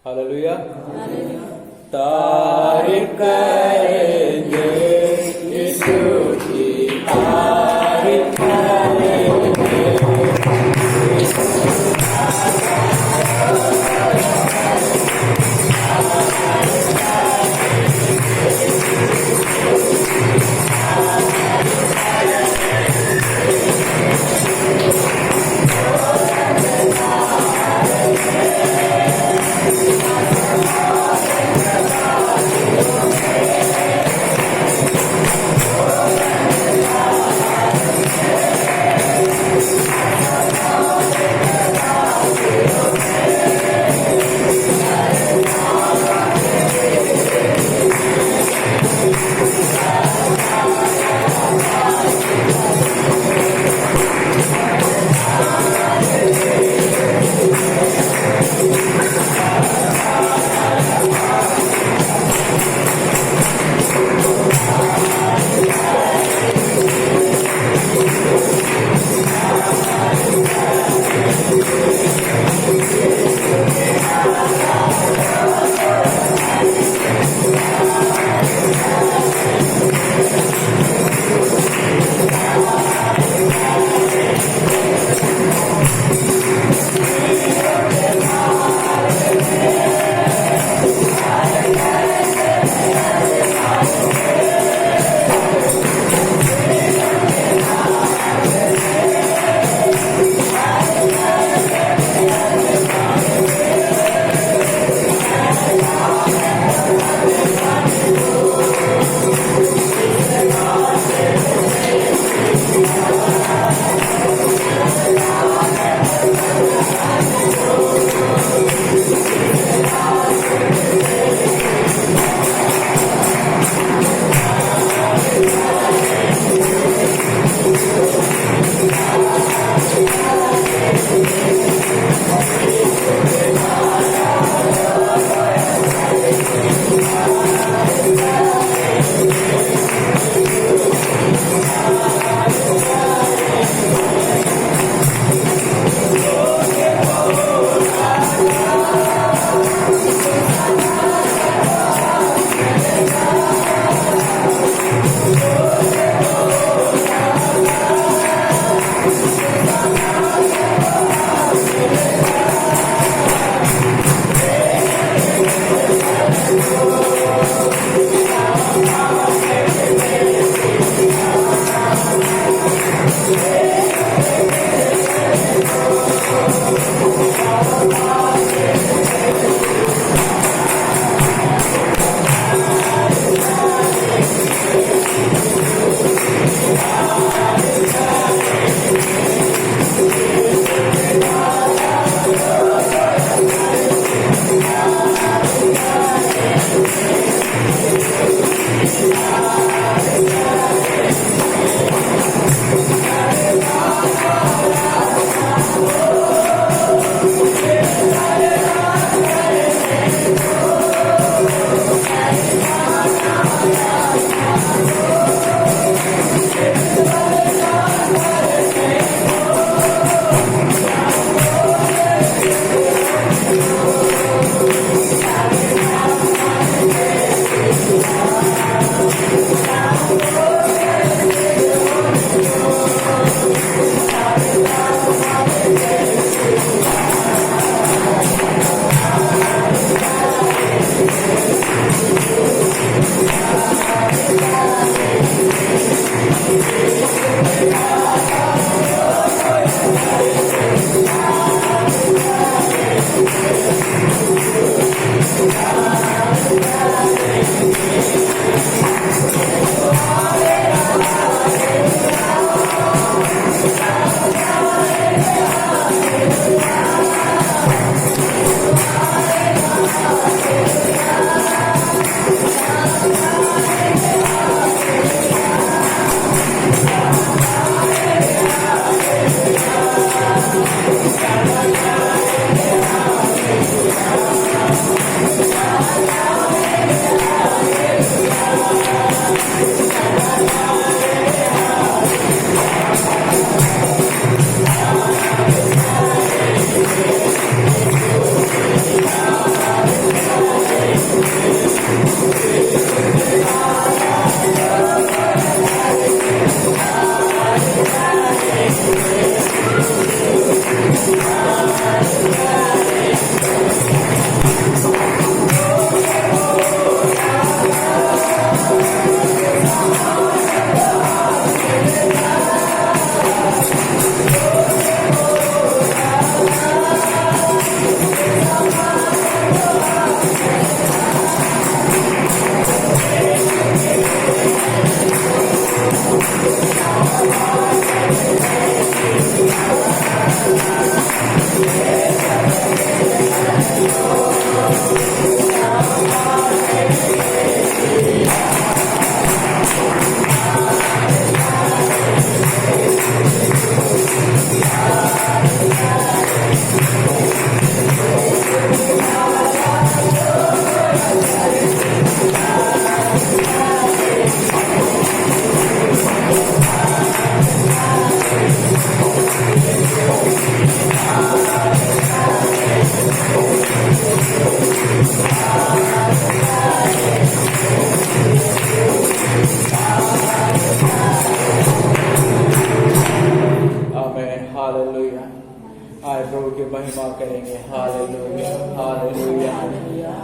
Hallelujah. तारीफ करेंगे यीशु की, तारीफ करेंगे।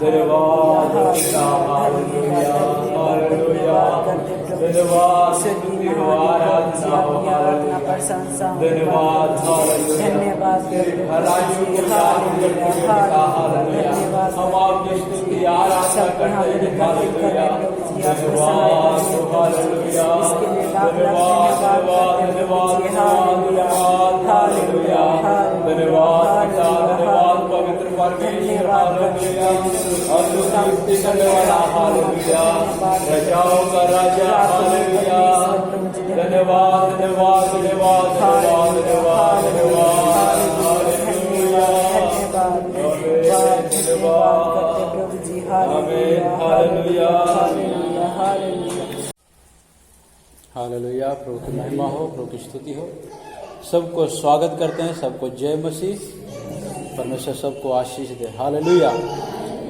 धन्यवाद पिता, हालेलुया, हालेलुया, धन्यवाद स्तुति हो, आराधना हो, हालेलुया, धन्यवाद, हालेलुया, धन्यवाद, भलाइयों को याद करते हुए पिता, हालेलुया, हम आपकी स्तुति आराधना करते हैं, हालेलुया, धन्यवाद, हालेलुया, धन्यवाद, धन्यवाद, धन्यवाद, धन्यवाद, हालेलुया, धन्यवाद पिता, धन्यवाद पवित्र परमेश्वर, हालेलुया, स्तुति करने वाला, हालेलुया, राजाओं का राजा, हालेलुया, धन्यवाद, धन्यवाद, धन्यवाद, धन्यवाद, धन्यवाद, धन्यवाद, हालेलुया, धन्यवाद, प्रभु जी, आमीन, हालेलुया, हालेलुया। प्रभु की महिमा हो, प्रभु की स्तुति हो। सबको स्वागत करते हैं, सबको जय मसीह। परमेश्वर सबको आशीष दे, हालेलुया।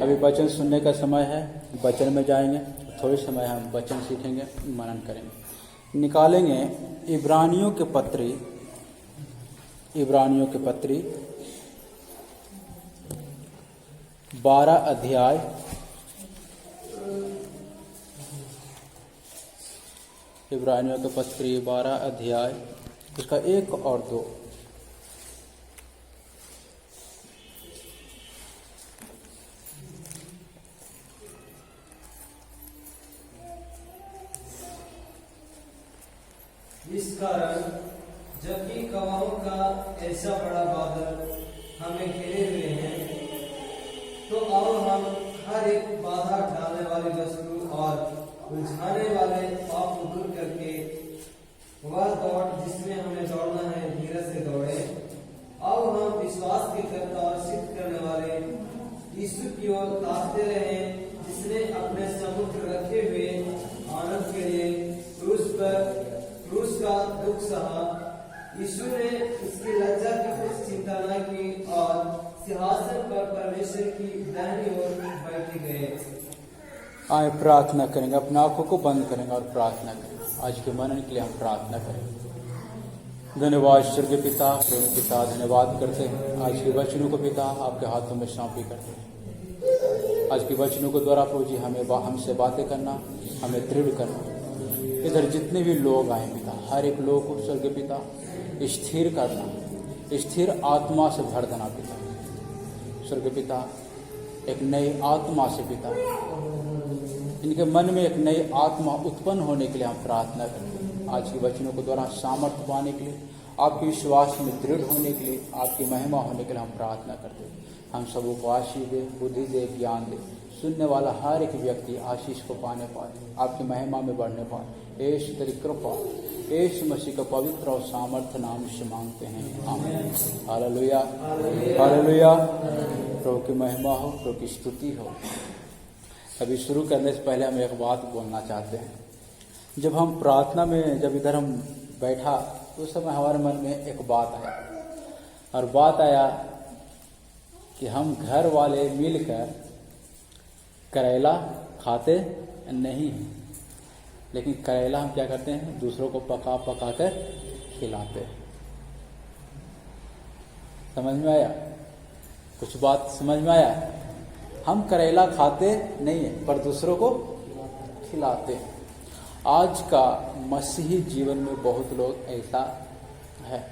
अभी वचन सुनने का समय है, वचन में जाएंगे, थोड़े समय हम वचन सीखेंगे, मनन करेंगे। निकालेंगे इब्रानियों के पत्री 12 अध्याय इब्रानियों के पत्री 12 अध्याय उसका 1 और 2। इस कारण जबकि गवाहों का ऐसा बड़ा बादल हमें घेरे हुए हैं, तो आओ हम हर एक बाधा डालने वाली वस्तु और उलझाने वाले पाप को दूर करके वह दौड़ जिसमें हमें दौड़ना है धीरज से दौड़े। आओ हम विश्वास के कर्ता और सिद्ध करने वाले यीशु की ओर ताकते रहे, जिसने अपने समुद्र रखे हुए आनंद के लिए क्रूस का दुख सहा। यीशु ने उसकी लज्जा की कुछ चिंता न की और सिंहासन पर परमेश्वर की दाहिनी ओर बैठ गए। आए प्रार्थना करेंगे, अपने आंखों को बंद करेंगे और प्रार्थना करेंगे। आज के मनन के लिए हम प्रार्थना करेंगे। धन्यवाद स्वर्गीय पिता, प्रेम पिता, धन्यवाद करते हैं आज के वचनों को पिता आपके हाथों में सौंपी करते हैं। आज के वचनों को द्वारा प्रभु जी हमसे बातें करना, हमें दृढ़ करना। इधर जितने भी लोग आए पिता, हर एक लोग को स्वर्गीय पिता स्थिर करना, स्थिर आत्मा से भर देना पिता। स्वर्गीय पिता एक नई आत्मा से पिता, इनके मन में एक नई आत्मा उत्पन्न होने के लिए हम प्रार्थना करते हैं। आज के वचनों को द्वारा सामर्थ्य पाने के लिए, आपके विश्वास में दृढ़ होने के लिए, आपकी महिमा होने के लिए हम प्रार्थना करते हैं। हम सबों को आशीष दे, बुद्धि दे, ज्ञान दे। सुनने वाला हर एक व्यक्ति आशीष को पाने पाए, आपकी महिमा में बढ़ने पाए। यीशु तेरी कृपा, यीशु मसीह का पवित्र और सामर्थ्य नाम से मांगते हैं, आमीन। Hallelujah, hallelujah. प्रभु की महिमा हो, प्रभु की स्तुति हो। अभी शुरू करने से पहले हम एक बात बोलना चाहते हैं। जब हम प्रार्थना में जब हम बैठा उस समय हमारे मन में एक बात आया, और बात आया कि हम घर वाले मिलकर करेला खाते नहीं हैं, लेकिन करेला हम क्या करते हैं, दूसरों को पका पका कर खिलाते हैं। समझ में आया? कुछ बात समझ में आया? हम करेला खाते नहीं है पर दूसरों को खिलाते हैं। आज का मसीही जीवन में बहुत लोग ऐसा है,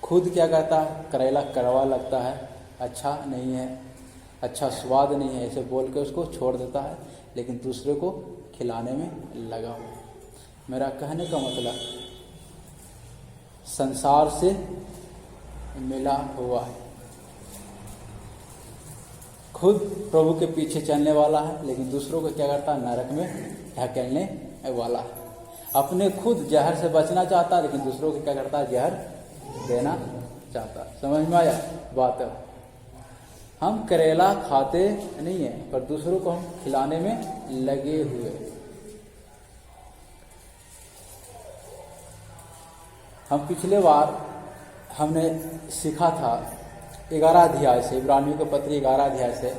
खुद क्या कहता है, करेला कड़वा लगता है, अच्छा नहीं है, अच्छा स्वाद नहीं है, ऐसे बोल के उसको छोड़ देता है, लेकिन दूसरे को खिलाने में लगा हुआ। मेरा कहने का मतलब संसार से मिला हुआ है, खुद प्रभु के पीछे चलने वाला है, लेकिन दूसरों को क्या करता है, नरक में ढकेलने वाला है। अपने खुद जहर से बचना चाहता है, लेकिन दूसरों को क्या करता है, जहर देना चाहता है। समझ में आया बात? हम करेला खाते नहीं है पर दूसरों को हम खिलाने में लगे हुए। हम पिछले बार हमने सीखा था 11 अध्याय से, इब्रानियों के पत्री 11 अध्याय से,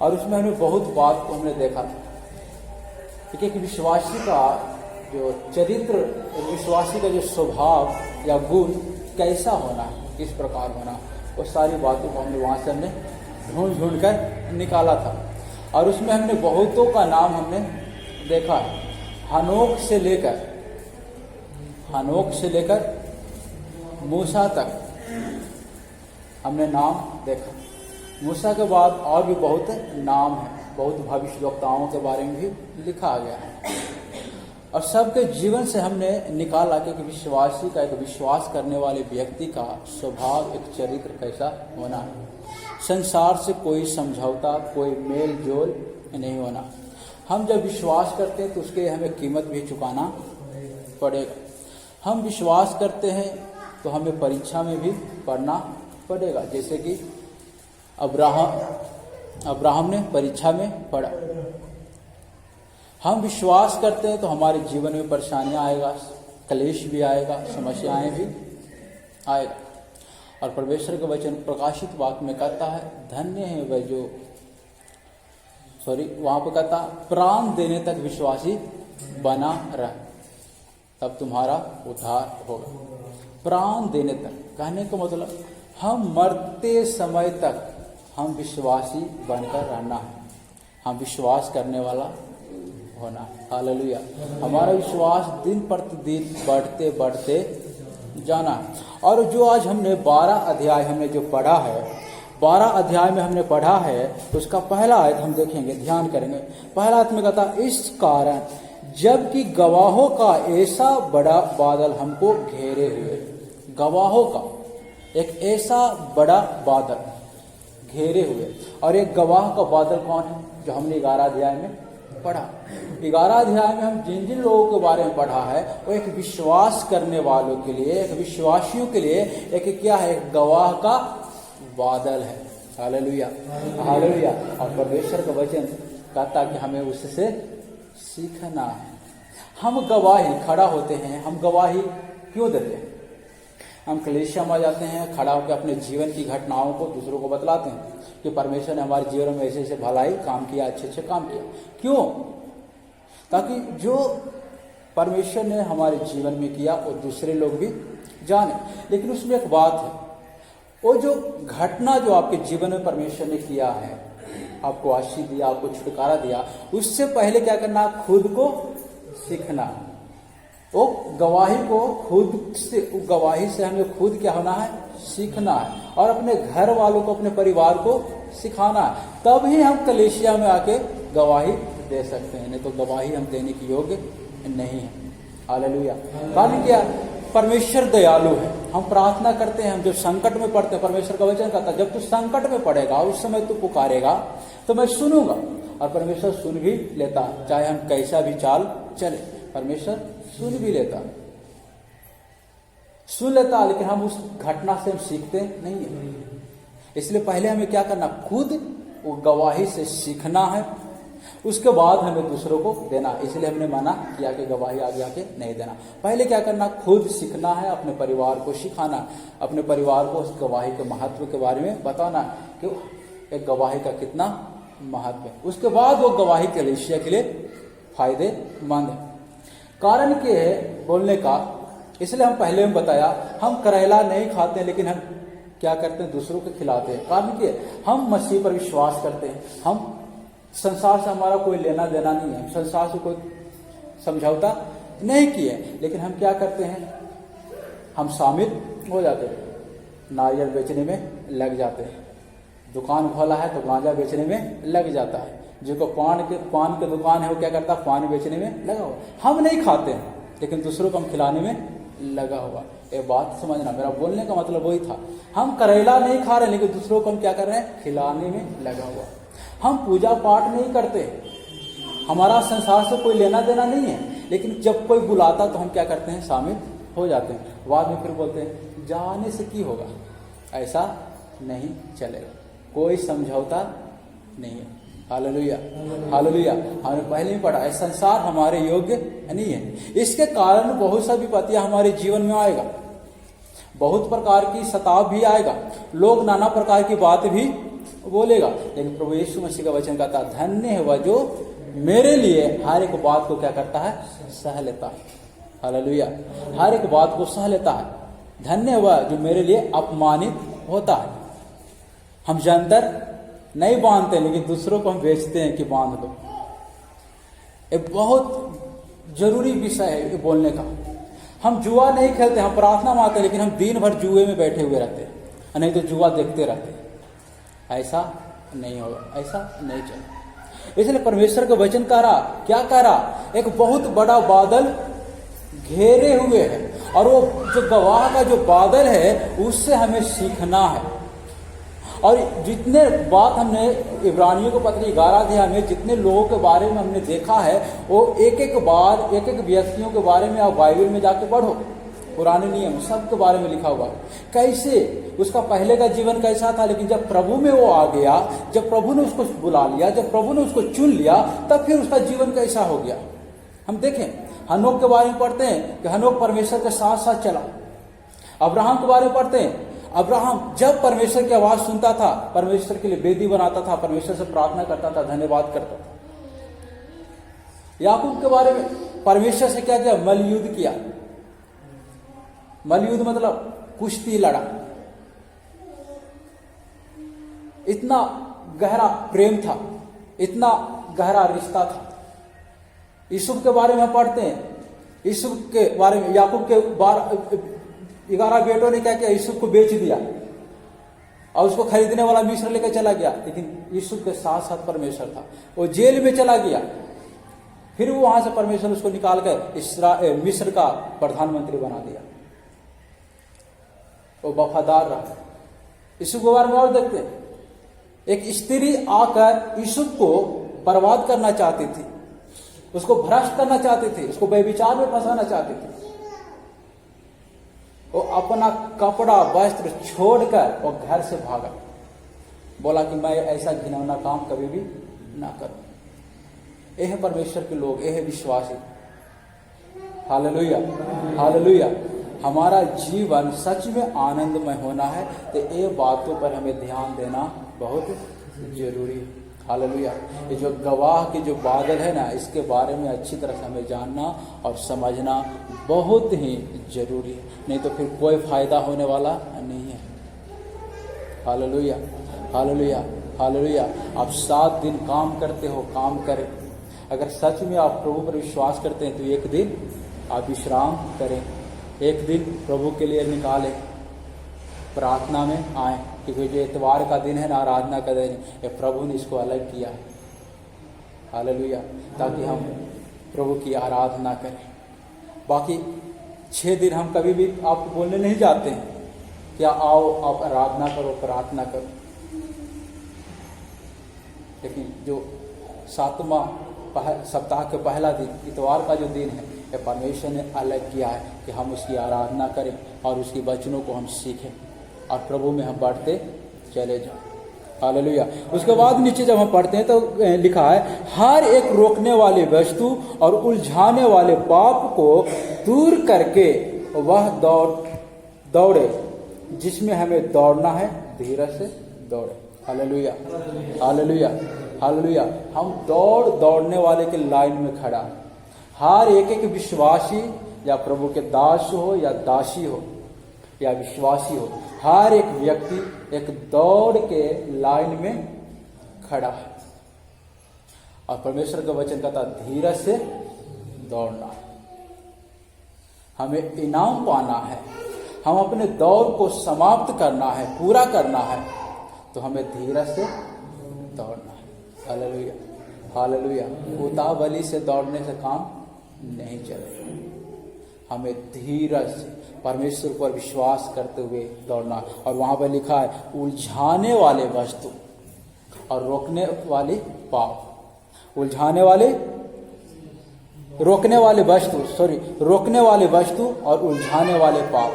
और उसमें हमने बहुत बात को हमने देखा था कि एक विश्वासी का जो चरित्र, विश्वासी का जो स्वभाव या गुण कैसा होना, किस प्रकार होना, वो सारी बातों को हमने वहाँ से हमने ढूंढ कर निकाला था। और उसमें हमने बहुतों का नाम हमने देखा है। हनोक से लेकर मूसा तक हमने नाम देखा। मूसा के बाद और भी बहुत नाम है, बहुत भविष्यवक्ताओं के बारे में भी लिखा गया है। और सबके जीवन से हमने निकाला कि एक विश्वासी का, एक विश्वास करने वाले व्यक्ति का स्वभाव, एक चरित्र कैसा होना है। संसार से कोई समझौता, कोई मेल जोल नहीं होना। हम जब विश्वास करते हैं तो उसके हमें कीमत भी चुकाना पड़ेगा। हम विश्वास करते हैं तो हमें परीक्षा में भी पढ़ना पड़ेगा, जैसे कि अब्राहम ने परीक्षा में पढ़ा। हम विश्वास करते हैं तो हमारे जीवन में परेशानियां आएगा, क्लेश भी आएगा, समस्याएं भी आएगा। और परमेश्वर का वचन प्रकाशित वाक्य में कहता है, धन्य है वह जो वहां पर कहता प्राण देने तक विश्वासी बना रहे, तब तुम्हारा उद्धार होगा। प्राण देने तक कहने का मतलब हम मरते समय तक हम विश्वासी बनकर रहना है, हम विश्वास करने वाला होना है। हालेलुया। हमारा विश्वास दिन प्रतिदिन बढ़ते बढ़ते जाना है। और जो आज हमने 12 अध्याय हमने जो पढ़ा है, 12 अध्याय में हमने पढ़ा है, तो उसका पहला आयत हम देखेंगे, ध्यान करेंगे। पहला आयत में कहता, इस कारण जबकि गवाहों का ऐसा बड़ा बादल हमको घेरे हुए। गवाहों का एक ऐसा बड़ा बादल घेरे हुए। और एक गवाह का बादल कौन है, जो हमने 11 अध्याय में पढ़ा। 11 अध्याय में हम जिन जिन लोगों के बारे में पढ़ा है, वो एक विश्वास करने वालों के लिए, एक विश्वासियों के लिए एक क्या है, एक गवाह का बादल है। Hallelujah, hallelujah. और परमेश्वर का वचन कहता कि हमें उससे सीखना है। हम गवाही खड़ा होते हैं, हम गवाही क्यों देते हैं? हम कलीसिया में जाते हैं, खड़ा होकर अपने जीवन की घटनाओं को दूसरों को बतलाते हैं कि परमेश्वर ने हमारे जीवन में ऐसे ऐसे भलाई काम किया, अच्छे अच्छे काम किया। क्यों? ताकि जो परमेश्वर ने हमारे जीवन में किया वो दूसरे लोग भी जाने। लेकिन उसमें एक बात है, वो जो घटना जो आपके जीवन में परमेश्वर ने किया है, आपको आशीष दिया, आपको छुटकारा दिया, उससे पहले क्या करना, खुद को सीखना। वो गवाही को खुद से, गवाही से हमें खुद क्या होना है, सीखना है। और अपने घर वालों को, अपने परिवार को सिखाना है। तब ही हम कलीसिया में आके गवाही दे सकते हैं, नहीं तो गवाही हम देने की योग्य नहीं है। हालेलुया। कारण क्या, परमेश्वर दयालु है। हम प्रार्थना करते हैं, हम जब संकट में पड़ते हैं, परमेश्वर का वचन कहता है जब तू संकट में पड़ेगा उस समय तू पुकारेगा तो मैं सुनूंगा। और परमेश्वर सुन भी लेता, चाहे हम कैसा भी चाल चले, परमेश्वर सुन भी लेता, सुन लेता। लेकिन हम उस घटना से हम सीखते नहीं है। इसलिए पहले हमें क्या करना, खुद वो गवाही से सीखना है, उसके बाद हमें दूसरों को देना। इसलिए हमने मना किया कि गवाही आगे आके नहीं देना। पहले क्या करना, खुद सीखना है, अपने परिवार को सिखाना, अपने परिवार को उस गवाही के महत्व के बारे में बताना कि एक गवाही का कितना महत्व है। उसके बाद वो गवाही कलीसिया के लिए फायदेमंद है। कारण क्या है बोलने का, इसलिए हम पहले में बताया, हम करेला नहीं खाते हैं, लेकिन हम क्या करते हैं, दूसरों को खिलाते हैं। कारण क्या, हम मसीह पर विश्वास करते हैं। हम संसार से हमारा कोई लेना देना नहीं है, संसार से कोई समझौता नहीं किए, लेकिन हम क्या करते हैं, हम शामिल हो जाते हैं। नारियल बेचने में लग जाते हैं, दुकान खोला है तो गांजा बेचने में लग जाता है। जिसको पान के दुकान है वो क्या करता है, पान बेचने में लगा हुआ। हम नहीं खाते हैं, लेकिन दूसरों को हम खिलाने में लगा हुआ। ये बात समझना, मेरा बोलने का मतलब वही था। हम करेला नहीं खा रहे, लेकिन दूसरों को हम क्या कर रहे हैं, खिलाने में लगा हुआ। हम पूजा पाठ नहीं करते, हमारा संसार से कोई लेना देना नहीं है, लेकिन जब कोई बुलाता तो हम क्या करते हैं, शामिल हो जाते हैं। बाद में फिर बोलते हैं जाने से की होगा, ऐसा नहीं चलेगा, कोई समझौता नहीं है। Hallelujah, hallelujah. हमने पहले ही पढ़ा है, संसार हमारे योग्य नहीं है। इसके कारण बहुत सा विपत्तियां हमारे जीवन में आएगा, बहुत प्रकार की सताव भी आएगा, लोग नाना प्रकार की बात भी बोलेगा। लेकिन प्रभु यीशु मसीह का वचन कहता है, धन्य है वह जो मेरे लिए हर एक बात को क्या करता है, सह लेता है। हालेलुया, हर एक बात को सह लेता है। धन्य है वह जो मेरे लिए अपमानित होता है। हम जंतर नहीं बांधते, लेकिन दूसरों को हम बेचते हैं कि बांध लो। ये बहुत जरूरी विषय है ये बोलने का। हम जुआ नहीं खेलते, हम प्रार्थना मारते, लेकिन हम दिन भर जुए में बैठे हुए रहते हैं, नहीं तो जुआ देखते रहते हैं। ऐसा नहीं होगा, ऐसा नहीं चले। इसलिए परमेश्वर का वचन कह रहा, क्या कह रहा, एक बहुत बड़ा बादल घेरे हुए है, और वो जो गवाह का जो बादल है उससे हमें सीखना है। और जितने बात हमने इब्रानियों को पत्री 11 अध्याय में जितने लोगों के बारे में हमने देखा है, वो एक एक बार एक एक व्यक्तियों के बारे में आप बाइबल में जाके पढ़ो, पुराने नियम सब के बारे में लिखा हुआ है। कैसे उसका पहले का जीवन कैसा था, लेकिन जब प्रभु में वो आ गया, जब प्रभु ने उसको बुला लिया, जब प्रभु ने उसको चुन लिया, तब फिर उसका जीवन कैसा हो गया। हम देखें, हनोक के बारे में पढ़ते हैं कि हनोक परमेश्वर के साथ साथ चला। अब्राहम के बारे में पढ़ते हैं, अब्राहम जब परमेश्वर की आवाज सुनता था, परमेश्वर के लिए वेदी बनाता था, परमेश्वर से प्रार्थना करता था, धन्यवाद करता था। याकूब के बारे में परमेश्वर से क्या किया, मलयुद्ध किया। मलयुद्ध मतलब कुश्ती लड़ा। इतना गहरा प्रेम था, इतना गहरा रिश्ता था। यूसुफ के बारे में पढ़ते हैं, यूसुफ के बारे में, याकूब के 11 बेटों ने क्या किया, यूसुफ को बेच दिया और उसको खरीदने वाला मिस्र लेकर चला गया, लेकिन यूसुफ के साथ साथ परमेश्वर था। वो जेल में चला गया, फिर वो वहां से परमेश्वर उसको निकाल कर मिस्र का प्रधानमंत्री बना दिया। वो वफादार रहा। यूसुफ के बारे में और देखते हैं, एक स्त्री आकर यूसुफ को बर्बाद करना चाहती थी, उसको भ्रष्ट करना चाहती थी, उसको व्यभिचार में फंसाना चाहती थी। वो अपना कपड़ा वस्त्र छोड़कर वो घर से भागा, बोला कि मैं ऐसा घिनौना काम कभी भी ना करूं। यह है परमेश्वर के लोग, यह है विश्वासी। Hallelujah, hallelujah. हमारा जीवन सच में आनंदमय होना है तो ये बातों पर हमें ध्यान देना बहुत जरूरी है। हालेलुया। ये जो गवाह के जो बादल है ना, इसके बारे में अच्छी तरह से हमें जानना और समझना बहुत ही जरूरी है, नहीं तो फिर कोई फायदा होने वाला नहीं है। Hallelujah, hallelujah, hallelujah. आप 7 दिन काम करते हो, काम करें। अगर सच में आप प्रभु पर विश्वास करते हैं तो एक दिन आप विश्राम करें, एक दिन प्रभु के लिए निकालें, प्रार्थना में आए, क्योंकि जो इतवार का दिन है ना, आराधना का दिन, ये प्रभु ने इसको अलग किया है। हालेलुया, ताकि हम प्रभु की आराधना करें। बाकी 6 दिन हम कभी भी आपको बोलने नहीं जाते हैं क्या आओ आप आराधना करो, प्रार्थना करो, लेकिन जो 7वां सप्ताह के पहला दिन, इतवार का जो दिन है, ये परमेश्वर ने अलग किया है कि हम उसकी आराधना करें और उसकी वचनों को हम सीखें और प्रभु में हम बढ़ते चले जाओ। हालेलुया। उसके बाद नीचे जब हम पढ़ते हैं तो लिखा है, हर एक रोकने वाली वस्तु और उलझाने वाले पाप को दूर करके वह दौड़े जिसमें हमें दौड़ना है, धीरज से दौड़े। Hallelujah, hallelujah, hallelujah. हम दौड़ने वाले के लाइन में खड़ा, हर एक विश्वासी या प्रभु के दास हो या दासी हो या विश्वासी हो, हर एक व्यक्ति एक दौड़ के लाइन में खड़ा है। और परमेश्वर का वचन कहता धीरज से दौड़ना है, हमें इनाम पाना है, हम अपने दौड़ को समाप्त करना है, पूरा करना है, तो हमें धीरज से दौड़ना है। Hallelujah, hallelujah. उतावली से दौड़ने से काम नहीं चलेगा, हमें धीरज से परमेश्वर पर विश्वास करते हुए दौड़ना। और वहां पर लिखा है, उलझाने वाले वस्तु और रोकने वाली पाप। उलझाने वाले, रोकने वाले वस्तु और उलझाने वाले पाप।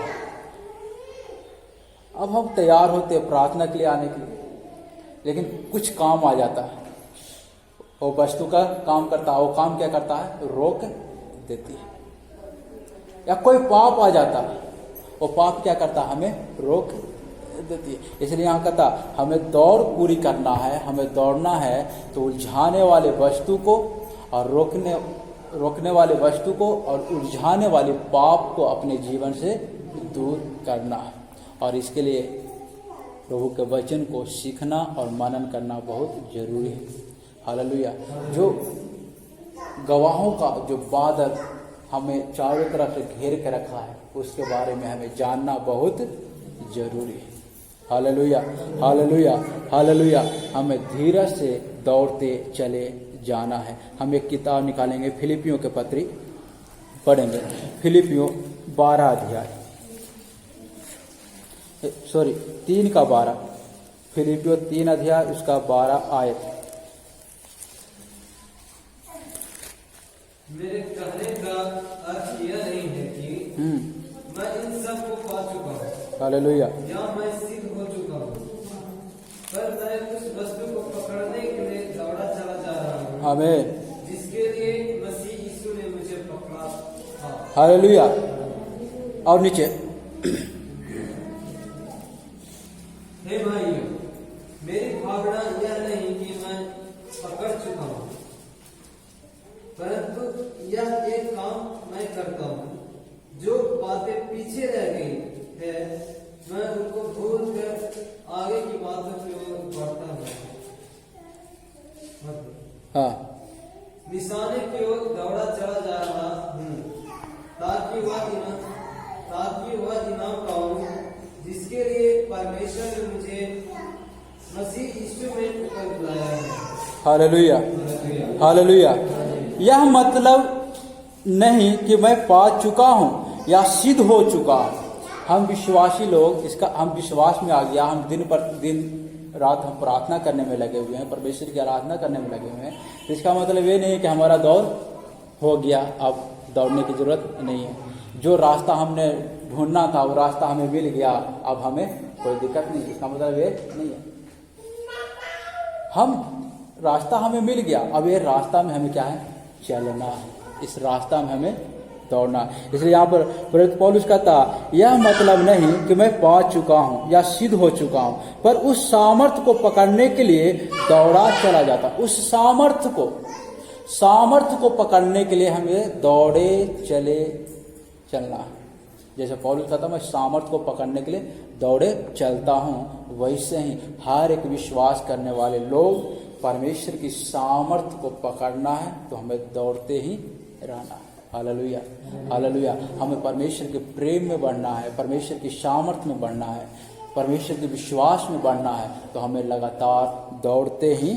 अब हम तैयार होते हैं प्रार्थना के लिए आने के लिए, लेकिन कुछ काम आ जाता है, वो वस्तु का काम करता है, वो काम क्या करता है, रोक देती है। या कोई पाप आ जाता है, वो पाप क्या करता है, हमें रोक देती है। इसलिए यहाँ कहता हमें दौड़ पूरी करना है, हमें दौड़ना है तो उलझाने वाले वस्तु को और रोकने वाले वस्तु को और उलझाने वाले पाप को अपने जीवन से दूर करना है। और इसके लिए प्रभु के वचन को सीखना और मनन करना बहुत जरूरी है। हालेलुया। जो गवाहों का जो बादल हमें चारों तरफ से घेर के रखा है, उसके बारे में हमें जानना बहुत जरूरी है। Hallelujah, hallelujah, hallelujah. हमें धीरज से दौड़ते चले जाना है। हम एक किताब निकालेंगे, फिलिपियों के पत्री पढ़ेंगे, फिलिपियों 12 अध्याय, 3 का 12, फिलिपियों 3 अध्याय उसका 12 आयत। मेरे कहने का अर्थ यह नहीं है कि मैं इन सब को पा चुका हूँ, हालेलुया, या मैं सिद्ध हो चुका हूँ, पर मैं उस वस्तु को पकड़ने के लिए दौड़ा चला जा रहा हूँ, आमीन, जिसके लिए मसीह यीशु ने मुझे पकड़ा था। हालेलुया। और नीचे, हे भाइयों, मेरी भावना यह नहीं कि मैं पकड़ चुका हूँ, परंतु यह एक काम मैं करता हूँ, जो बातें पीछे रह गई है मैं उनको भूल कर आगे की बातों की ओर बढ़ता हूँ। हाँ, निशाने की ओर दौड़ा चला जा रहा हूँ, ताकि वह इनाम पाऊं जिसके लिए परमेश्वर ने मुझे मसीह यीशु में ऊपर बुलाया है। Hallelujah, hallelujah. यह मतलब नहीं कि मैं पा चुका हूँ या सिद्ध हो चुका हूँ। हम विश्वासी लोग इसका हम विश्वास में आ गया, हम दिन पर दिन रात हम प्रार्थना करने में लगे हुए हैं, परमेश्वर की आराधना करने में लगे हुए हैं। इसका मतलब ये नहीं कि हमारा दौड़ हो गया, अब दौड़ने की जरूरत नहीं है। जो रास्ता हमने ढूंढना था वो रास्ता हमें मिल गया, अब हमें कोई दिक्कत नहीं। इसका मतलब ये नहीं है, हम रास्ता हमें मिल गया, अब ये रास्ता में हमें क्या है, चलना है, इस रास्ता में हमें दौड़ना है। इसलिए यहाँ पर प्रेरित पौलुस कहता, यह मतलब नहीं कि मैं पा चुका हूँ या सिद्ध हो चुका हूँ, पर उस सामर्थ्य को पकड़ने के लिए दौड़ा चला जाता। उस सामर्थ्य को पकड़ने के लिए हमें दौड़े चले चलना है। जैसे पौलुस कहता, मैं सामर्थ्य को पकड़ने के लिए दौड़े चलता हूँ, वैसे ही हर एक विश्वास करने वाले लोग परमेश्वर की सामर्थ्य को पकड़ना है तो हमें दौड़ते ही रहना है। Hallelujah, hallelujah. हमें परमेश्वर के प्रेम में बढ़ना है, परमेश्वर की सामर्थ्य में बढ़ना है, परमेश्वर के विश्वास में बढ़ना है, तो हमें लगातार दौड़ते ही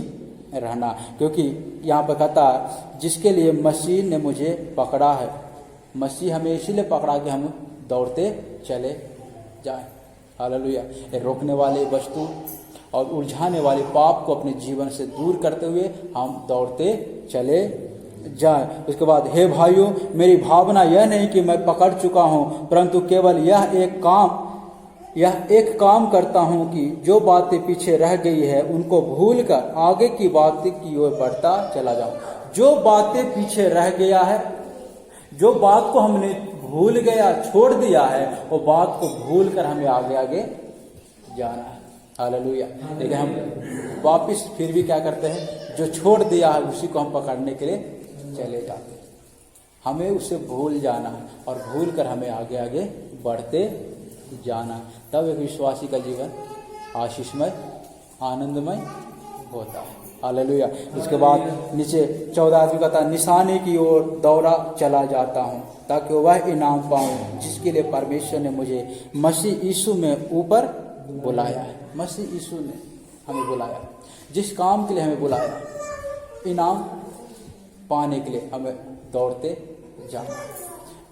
रहना। क्योंकि यहाँ पर कहता है, जिसके लिए मसीह ने मुझे पकड़ा है। मसीह हमें इसीलिए पकड़ा कि हम दौड़ते चले जाएं। हालेलुया। रोकने वाले वस्तु और उलझाने वाले पाप को अपने जीवन से दूर करते हुए हम दौड़ते चले जाएं। उसके बाद, हे भाइयों, मेरी भावना यह नहीं कि मैं पकड़ चुका हूं, परंतु केवल यह एक काम करता हूं कि जो बातें पीछे रह गई है उनको भूलकर आगे की बातें की ओर बढ़ता चला जाऊं। जो बातें पीछे रह गया है, जो बात को हमने भूल गया, छोड़ दिया है, वो बात को भूलकर हमें आगे आगे जाना है। हालेलुया। लेकिन हम वापिस फिर भी क्या करते हैं, जो छोड़ दिया है उसी को हम पकड़ने के लिए चले जाते हैं। हमें उसे भूल जाना है और भूल कर हमें आगे आगे बढ़ते जाना, तब एक विश्वासी का जीवन आशीषमय, आनंदमय होता है। हालेलुया। उसके बाद नीचे 14 आदमी कहता है, निशाने की ओर दौड़ा चला जाता हूँ ताकि वह इनाम पाऊं जिसके लिए परमेश्वर ने मुझे मसीह यीशु में ऊपर बुलाया है। मसीह यीशु ने हमें बुलाया, जिस काम के लिए हमें बुलाया, इनाम पाने के लिए हमें दौड़ते जाना।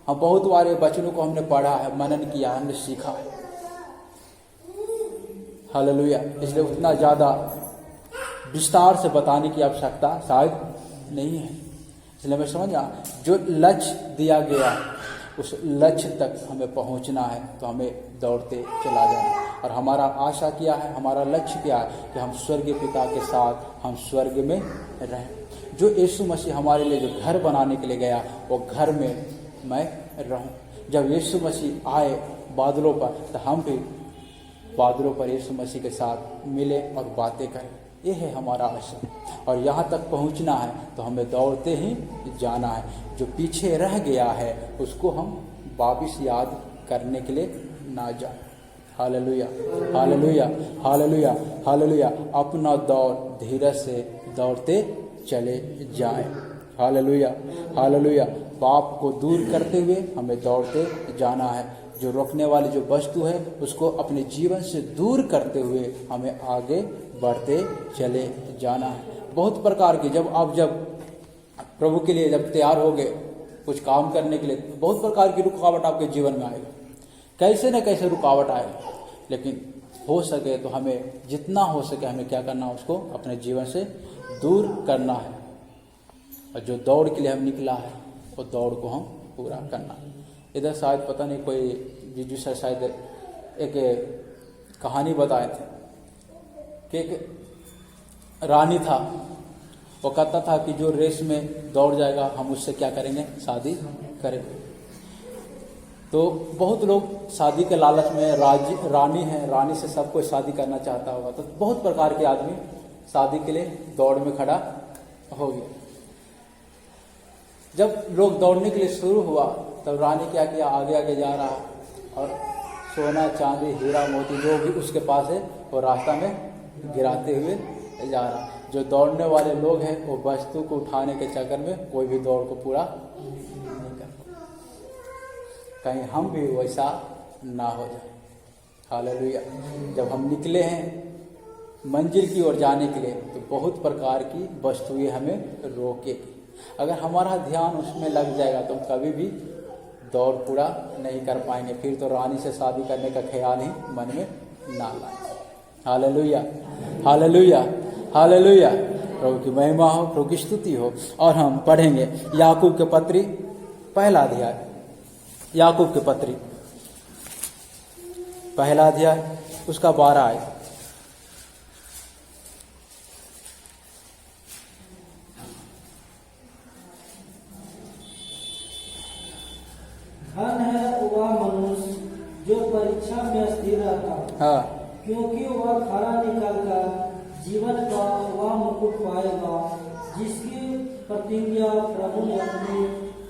हम बहुत बारे वचनों को हमने पढ़ा है, मनन किया, हमने सीखा है। हालेलुया। इसलिए उतना ज्यादा विस्तार से बताने की आवश्यकता शायद नहीं है। इसलिए मैं समझा, जो लक्ष्य दिया गया उस लक्ष्य तक हमें पहुंचना है तो हमें दौड़ते चला जाना। और हमारा आशा क्या है, हमारा लक्ष्य क्या है, कि हम स्वर्गीय पिता के साथ हम स्वर्ग में रहें। जो यीशु मसीह हमारे लिए जो घर बनाने के लिए गया, वो घर में मैं रहूं। जब यीशु मसीह आए बादलों पर, तो हम भी बादलों पर यीशु मसीह के साथ मिले और बातें करें। ये है हमारा आशा। और यहाँ तक पहुँचना है तो हमें दौड़ते ही जाना है। जो पीछे रह गया है उसको हम वापिस याद करने के लिए ना जाए। Hallelujah, hallelujah, hallelujah, hallelujah. अपना दौड़ धीरज से दौड़ते चले जाएं। Hallelujah, hallelujah. पाप को दूर करते हुए हमें दौड़ते जाना है। जो रोकने वाली जो वस्तु है उसको अपने जीवन से दूर करते हुए हमें आगे बढ़ते चले जाना है। बहुत प्रकार की जब प्रभु के लिए जब तैयार हो गए कुछ काम करने के लिए, बहुत प्रकार की रुकावट आपके जीवन में आएगा, कैसे न कैसे रुकावट आएगा। लेकिन हो सके तो हमें जितना हो सके हमें क्या करना है, उसको अपने जीवन से दूर करना है। और जो दौड़ के लिए हम निकला है वो दौड़ को हम पूरा करना है। इधर शायद पता नहीं कोई जीजू सर शायद एक कहानी बताए थे कि एक रानी था, वो कहता था कि जो रेस में दौड़ जाएगा हम उससे क्या करेंगे, शादी करेंगे। तो बहुत लोग शादी के लालच में, रानी है, रानी से सब कोई शादी करना चाहता होगा, तो बहुत प्रकार के आदमी शादी के लिए दौड़ में खड़ा हो गया। जब लोग दौड़ने के लिए शुरू हुआ तब रानी क्या किया, आगे आगे जा रहा और सोना चांदी हीरा मोती जो भी उसके पास है वो रास्ता में गिराते हुए जा रहा। जो दौड़ने वाले लोग हैं वो वस्तु को उठाने के चक्कर में कोई भी दौड़ को पूरा नहीं कर पाता। कहीं हम भी वैसा ना हो जाए। हालेलुया। जब हम निकले हैं मंजिल की ओर जाने के लिए तो बहुत प्रकार की वस्तुएं हमें रोकेगी। अगर हमारा ध्यान उसमें लग जाएगा तो कभी भी दौड़ पूरा नहीं कर पाएंगे। फिर तो रानी से शादी करने का ख्याल ही मन में ना लाए। Hallelujah, hallelujah, hallelujah. प्रभु की महिमा हो, प्रभु की स्तुति हो। और हम पढ़ेंगे याकूब के पत्री पहला अध्याय, याकूब के पत्री पहला अध्याय उसका 12 आयत। धन है वह मनुष्य जो परीक्षा में स्थिर रहता, हाँ, क्योंकि वह खरा निकालकर जीवन का वह मुकुट पाएगा जिसकी प्रतिज्ञा प्रभु ने अपने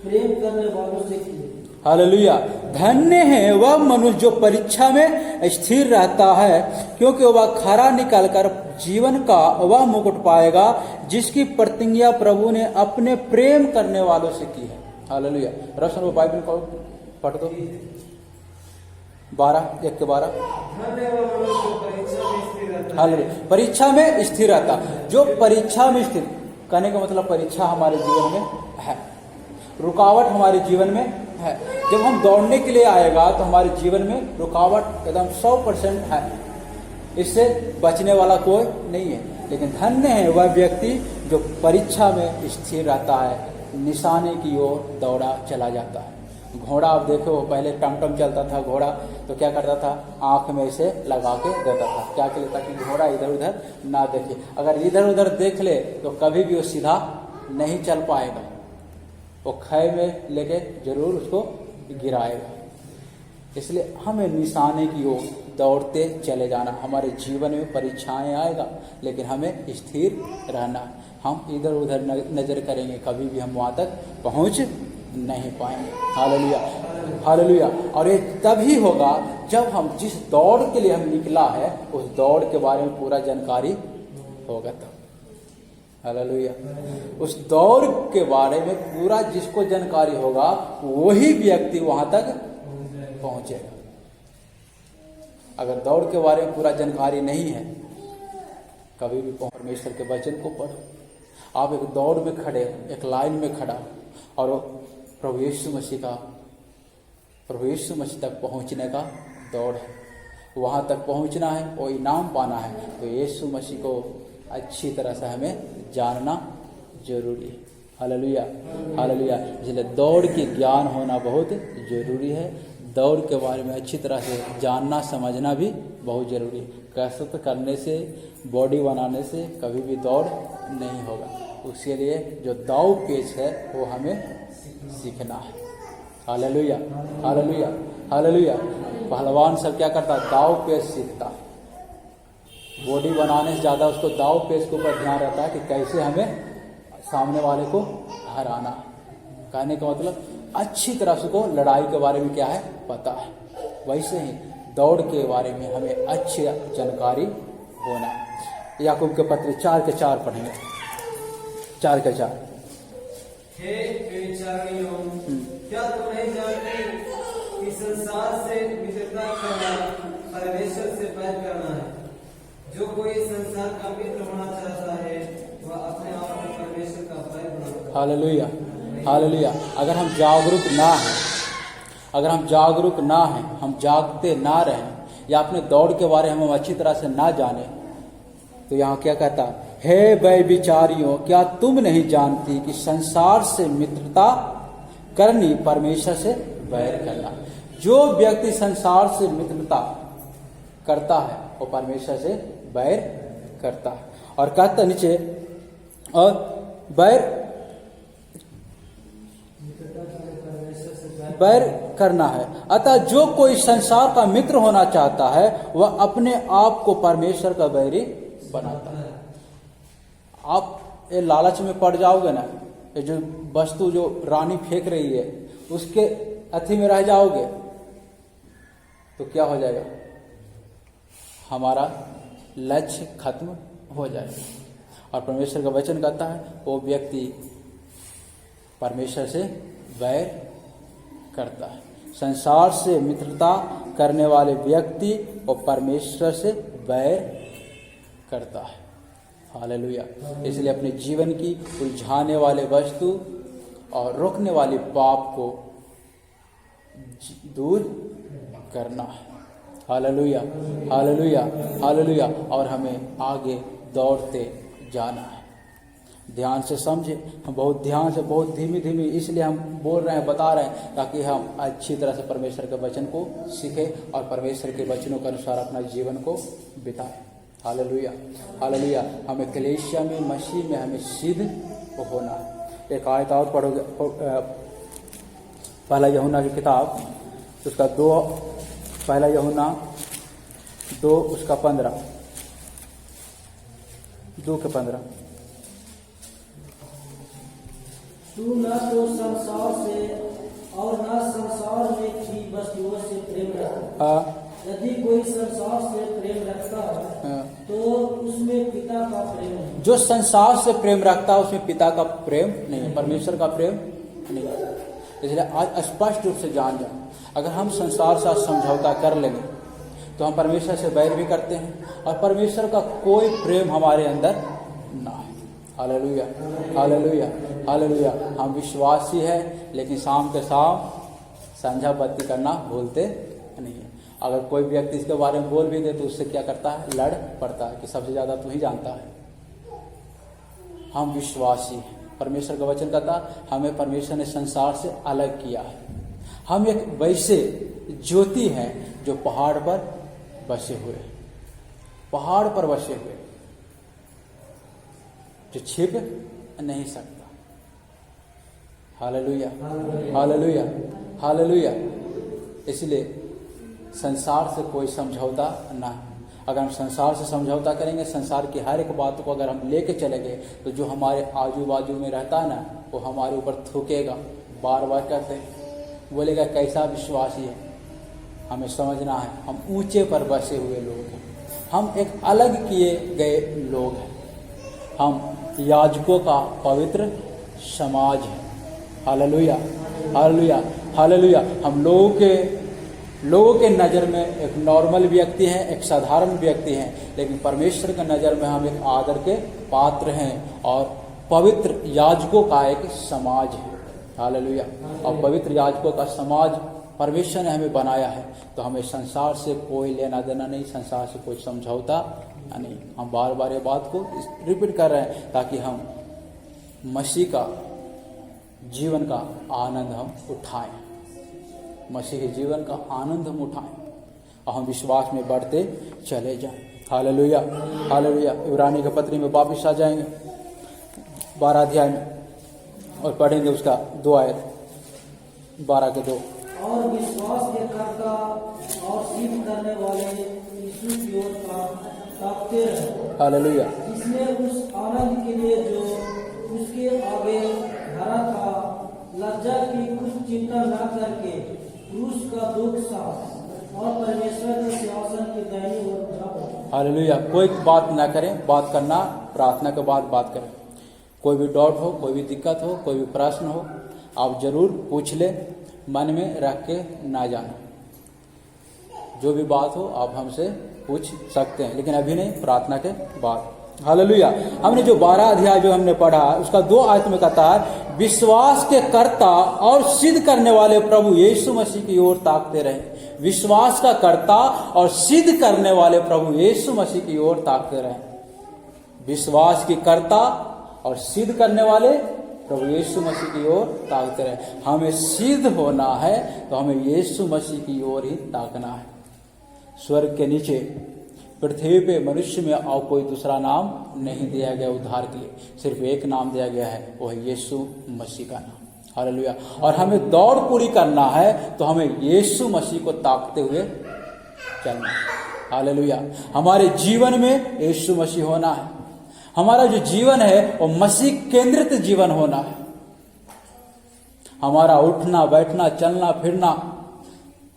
प्रेम करने वालों से की। हालेलुया। धन्य है वह मनुष्य जो परीक्षा में स्थिर रहता है, क्योंकि वह खरा निकालकर जीवन का वह मुकुट पाएगा जिसकी प्रतिज्ञा प्रभु ने अपने प्रेम करने वालों से की है। हालेलुया। रोशन वो बाइबल को पढ़ दो, 1 के 12। हालेलुया। परीक्षा में स्थिर रहता, जो परीक्षा में स्थिर, कहने का मतलब परीक्षा हमारे जीवन में है, रुकावट हमारे जीवन में है। जब हम दौड़ने के लिए आएगा तो हमारे जीवन में रुकावट एकदम 100% है, इससे बचने वाला कोई नहीं है। लेकिन धन्य है वह व्यक्ति जो परीक्षा में स्थिर रहता है, निशाने की ओर दौड़ा चला जाता है। घोड़ा आप देखो, पहले टमटम चलता था घोड़ा, तो क्या करता था, आंख में इसे लगा के देता था, क्या के लिए, ताकि घोड़ा इधर उधर ना देखे। अगर इधर उधर देख ले तो कभी भी वो सीधा नहीं चल पाएगा, वो खै में लेके जरूर उसको गिराएगा। इसलिए हमें निशाने की ओर दौड़ते चले जाना। हमारे जीवन में परीक्षाएं आएगा लेकिन हमें स्थिर रहना। हम इधर उधर नजर करेंगे, कभी भी हम वहां तक पहुंच नहीं पाएंगे। Hallelujah, hallelujah. और ये तभी होगा जब हम जिस दौड़ के लिए हम निकला है उस दौड़ के बारे में पूरा जानकारी होगा तब। हालेलुया। उस दौड़ के बारे में पूरा जिसको जानकारी होगा वही व्यक्ति वहां तक पहुंचेगा। अगर दौड़ के बारे में पूरा जानकारी नहीं है, कभी भी परमेश्वर के वचन को पढ़ो। आप एक दौड़ में खड़े, एक लाइन में खड़ा, और प्रभु यीशु मसीह तक पहुंचने का दौड़ है। वहां तक पहुंचना है, वो इनाम पाना है, तो यीशु मसीह को अच्छी तरह से हमें जानना जरूरी है। Hallelujah, hallelujah. इसलिए दौड़ की ज्ञान होना बहुत जरूरी है। दौड़ के बारे में अच्छी तरह से जानना समझना भी बहुत जरूरी है। कसरत करने से, बॉडी बनाने से कभी भी दौड़ नहीं होगा। उसके लिए जो दाव पेच है वो हमें सीखना है। Hallelujah, hallelujah, hallelujah. पहलवान सब क्या करता है, दाव पेच सीखता है। बॉडी बनाने से ज्यादा उसको दाव पेच के ऊपर ध्यान रहता है कि कैसे हमें सामने वाले को हराना। कहने का मतलब अच्छी तरह से को लड़ाई के बारे में क्या है, पता है। वैसे ही दौड़ के बारे में हमें अच्छी जानकारी होना। याकूब के पत्र 4:4 पढ़ेंगे। 4:4। हे बेचारियों, क्या तुम नहीं जानते कि संसार से मित्रता करना परमेश्वर से बैर करना है? जो कोई संसार का मित्र होना चाहता है वह अपने आप को परमेश्वर का बैर बनाता है। Hallelujah, hallelujah. अगर हम जागरूक ना हैं, अगर हम जागरूक ना हैं, हम जागते ना रहें, या अपने दौड़ के बारे में हम अच्छी तरह से ना जाने, तो यहाँ क्या कहता, हे व्यभिचारियों, क्या तुम नहीं जानती कि संसार से मित्रता करनी परमेश्वर से बैर करना। जो व्यक्ति संसार से मित्रता करता है वो परमेश्वर से बैर करता है। और कहता नीचे, और बैर करना है। अतः जो कोई संसार का मित्र होना चाहता है वह अपने आप को परमेश्वर का बैरी बनाता है। आप ये लालच में पड़ जाओगे ना, ये जो वस्तु जो रानी फेंक रही है उसके अथी में रह जाओगे तो क्या हो जाएगा, हमारा लक्ष्य खत्म हो जाएगा। और परमेश्वर का वचन कहता है वो व्यक्ति परमेश्वर से बैर करता है। संसार से मित्रता करने वाले व्यक्ति और परमेश्वर से बैर करता है। हालेलुया। इसलिए अपने जीवन की उलझाने वाले वस्तु और रोकने वाली पाप को दूर करना है। Hallelujah, hallelujah, hallelujah. और हमें आगे दौड़ते जाना है। ध्यान से समझे, हम बहुत ध्यान से, बहुत धीमी धीमी इसलिए हम बोल रहे हैं, बता रहे हैं, ताकि हम अच्छी तरह से परमेश्वर के वचन को सीखें और परमेश्वर के वचनों के अनुसार अपना जीवन को बिताएं। Hallelujah, hallelujah. हमें कलीसिया में, मसीह में हमें सिद्ध होना है। एक आयत और पढ़ोगे, पहला यूहन्ना की किताब उसका 2, पहला यूहन्ना 2 उसका 15, 2:15। तू न तो संसार से और न संसार में की वस्तुओं से प्रेम रखता। यदि कोई संसार से प्रेम रखता है तो उसमें पिता का प्रेम नहीं। जो संसार से प्रेम रखता है उसमें पिता का प्रेम नहीं है, परमेश्वर का प्रेम नहीं है। इसलिए आज स्पष्ट रूप से जान जाओ, अगर हम संसार से समझौता कर लेंगे तो हम परमेश्वर से बैर भी करते हैं और परमेश्वर का कोई प्रेम हमारे अंदर ना है। Hallelujah, hallelujah, hallelujah. हम विश्वासी हैं लेकिन शाम के शाम संध्या बत्ती करना भूलते नहीं है। अगर कोई व्यक्ति इसके बारे में बोल भी दे तो उससे क्या करता है, लड़ पड़ता है कि सबसे ज्यादा तू ही जानता है। हम विश्वासी हैं। परमेश्वर का वचन कहता हमें परमेश्वर ने संसार से अलग किया है। हम एक वैसे ज्योति हैं जो पहाड़ पर बसे हुए, पहाड़ पर बसे हुए, जो छिप नहीं सकता। Hallelujah, hallelujah, hallelujah. इसलिए संसार से कोई समझौता ना। अगर हम संसार से समझौता करेंगे, संसार की हर एक बात को अगर हम लेके चलेंगे तो जो हमारे आजू बाजू में रहता है ना वो हमारे ऊपर थूकेगा, बार बार कहते हैं, बोलेगा कैसा विश्वासी है। हमें समझना है हम ऊंचे पर बसे हुए लोग हैं, हम एक अलग किए गए लोग हैं, हम याजकों का पवित्र समाज है। Hallelujah, hallelujah, hallelujah. हम लोगों के नज़र में एक नॉर्मल व्यक्ति हैं, एक साधारण व्यक्ति हैं, लेकिन परमेश्वर के नज़र में हम एक आदर के पात्र हैं और पवित्र याजकों का एक समाज है। हालेलुया। और पवित्र याजकों का समाज परमेश्वर ने हमें बनाया है, तो हमें संसार से कोई लेना देना नहीं, संसार से कोई समझौता नहीं। हम बार बार ये बात को रिपीट कर रहे हैं ताकि हम मसीह का जीवन का आनंद हम उठाएं, मसीह के जीवन का आनंद हम उठाएं और हम विश्वास में बढ़ते चले जाएं। Hallelujah, hallelujah. इब्रानी के पत्री में वापस आ जाएंगे 12 अध्याय में और पढ़ेंगे उसका 2 आयत 12 के 2। और विश्वास के कर्ता और सिद्ध करने वाले यीशु की ओर ताकते रहे। हालेलुया। इसने उस आनंद के लिए जो उसके आगे धरा था, लज्जा की कुछ चिंता न करके क्रूस का दुख सहा और परमेश्वर के सिंहासन की दाहिनी ओर जा बैठा। हालेलुया। कोई बात ना करें, बात करना प्रार्थना के बाद बात करें। कोई भी डाउट हो, कोई भी दिक्कत हो, कोई भी प्रश्न हो, आप जरूर पूछ ले, मन में रख के ना जाना। जो भी बात हो आप हमसे पूछ सकते हैं, लेकिन अभी नहीं, प्रार्थना के बाद। हालेलुया। हमने जो 12 अध्याय जो हमने पढ़ा उसका 2 आयत में कहता है, विश्वास के कर्ता और सिद्ध करने वाले प्रभु यीशु मसीह की ओर ताकते रहे। विश्वास का कर्ता और सिद्ध करने वाले प्रभु यीशु मसीह की ओर ताकते रहे। विश्वास की कर्ता और सिद्ध करने वाले प्रभु यीशु मसीह की ओर ताकते रहे। हमें सिद्ध होना है तो हमें यीशु मसीह की ओर ही ताकना है। स्वर्ग के नीचे पृथ्वी पे मनुष्य में और कोई दूसरा नाम नहीं दिया गया उद्धार के लिए, सिर्फ एक नाम दिया गया है, वो है यीशु मसीह का नाम। हालेलुया। और हमें दौड़ पूरी करना है तो हमें यीशु मसीह को ताकते हुए चलना है। हालेलुया। हमारे जीवन में यीशु मसीह होना है। हमारा जो जीवन है वो मसीह केंद्रित जीवन होना है। हमारा उठना बैठना चलना फिरना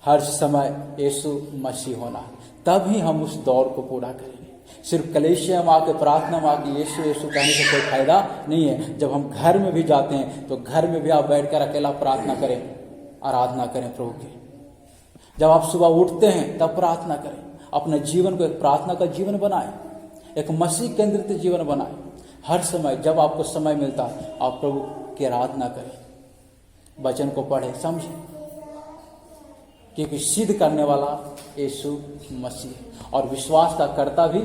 हर समय यीशु मसीह होना है, तभी हम उस दौड़ को पूरा करेंगे। सिर्फ कलीसिया में आके प्रार्थना में आके यीशु यीशु कहने से कोई फायदा नहीं है। जब हम घर में भी जाते हैं तो घर में भी आप बैठकर अकेला प्रार्थना करें, आराधना करें प्रभु की। जब आप सुबह उठते हैं तब प्रार्थना करें। अपने जीवन को एक प्रार्थना का जीवन बनाएं, एक मसीह केंद्रित जीवन बनाएं। हर समय जब आपको समय मिलता है आप प्रभु की आराधना करें, वचन को पढ़ें, समझें, क्योंकि सिद्ध करने वाला यीशु मसीह है और विश्वास का कर्ता भी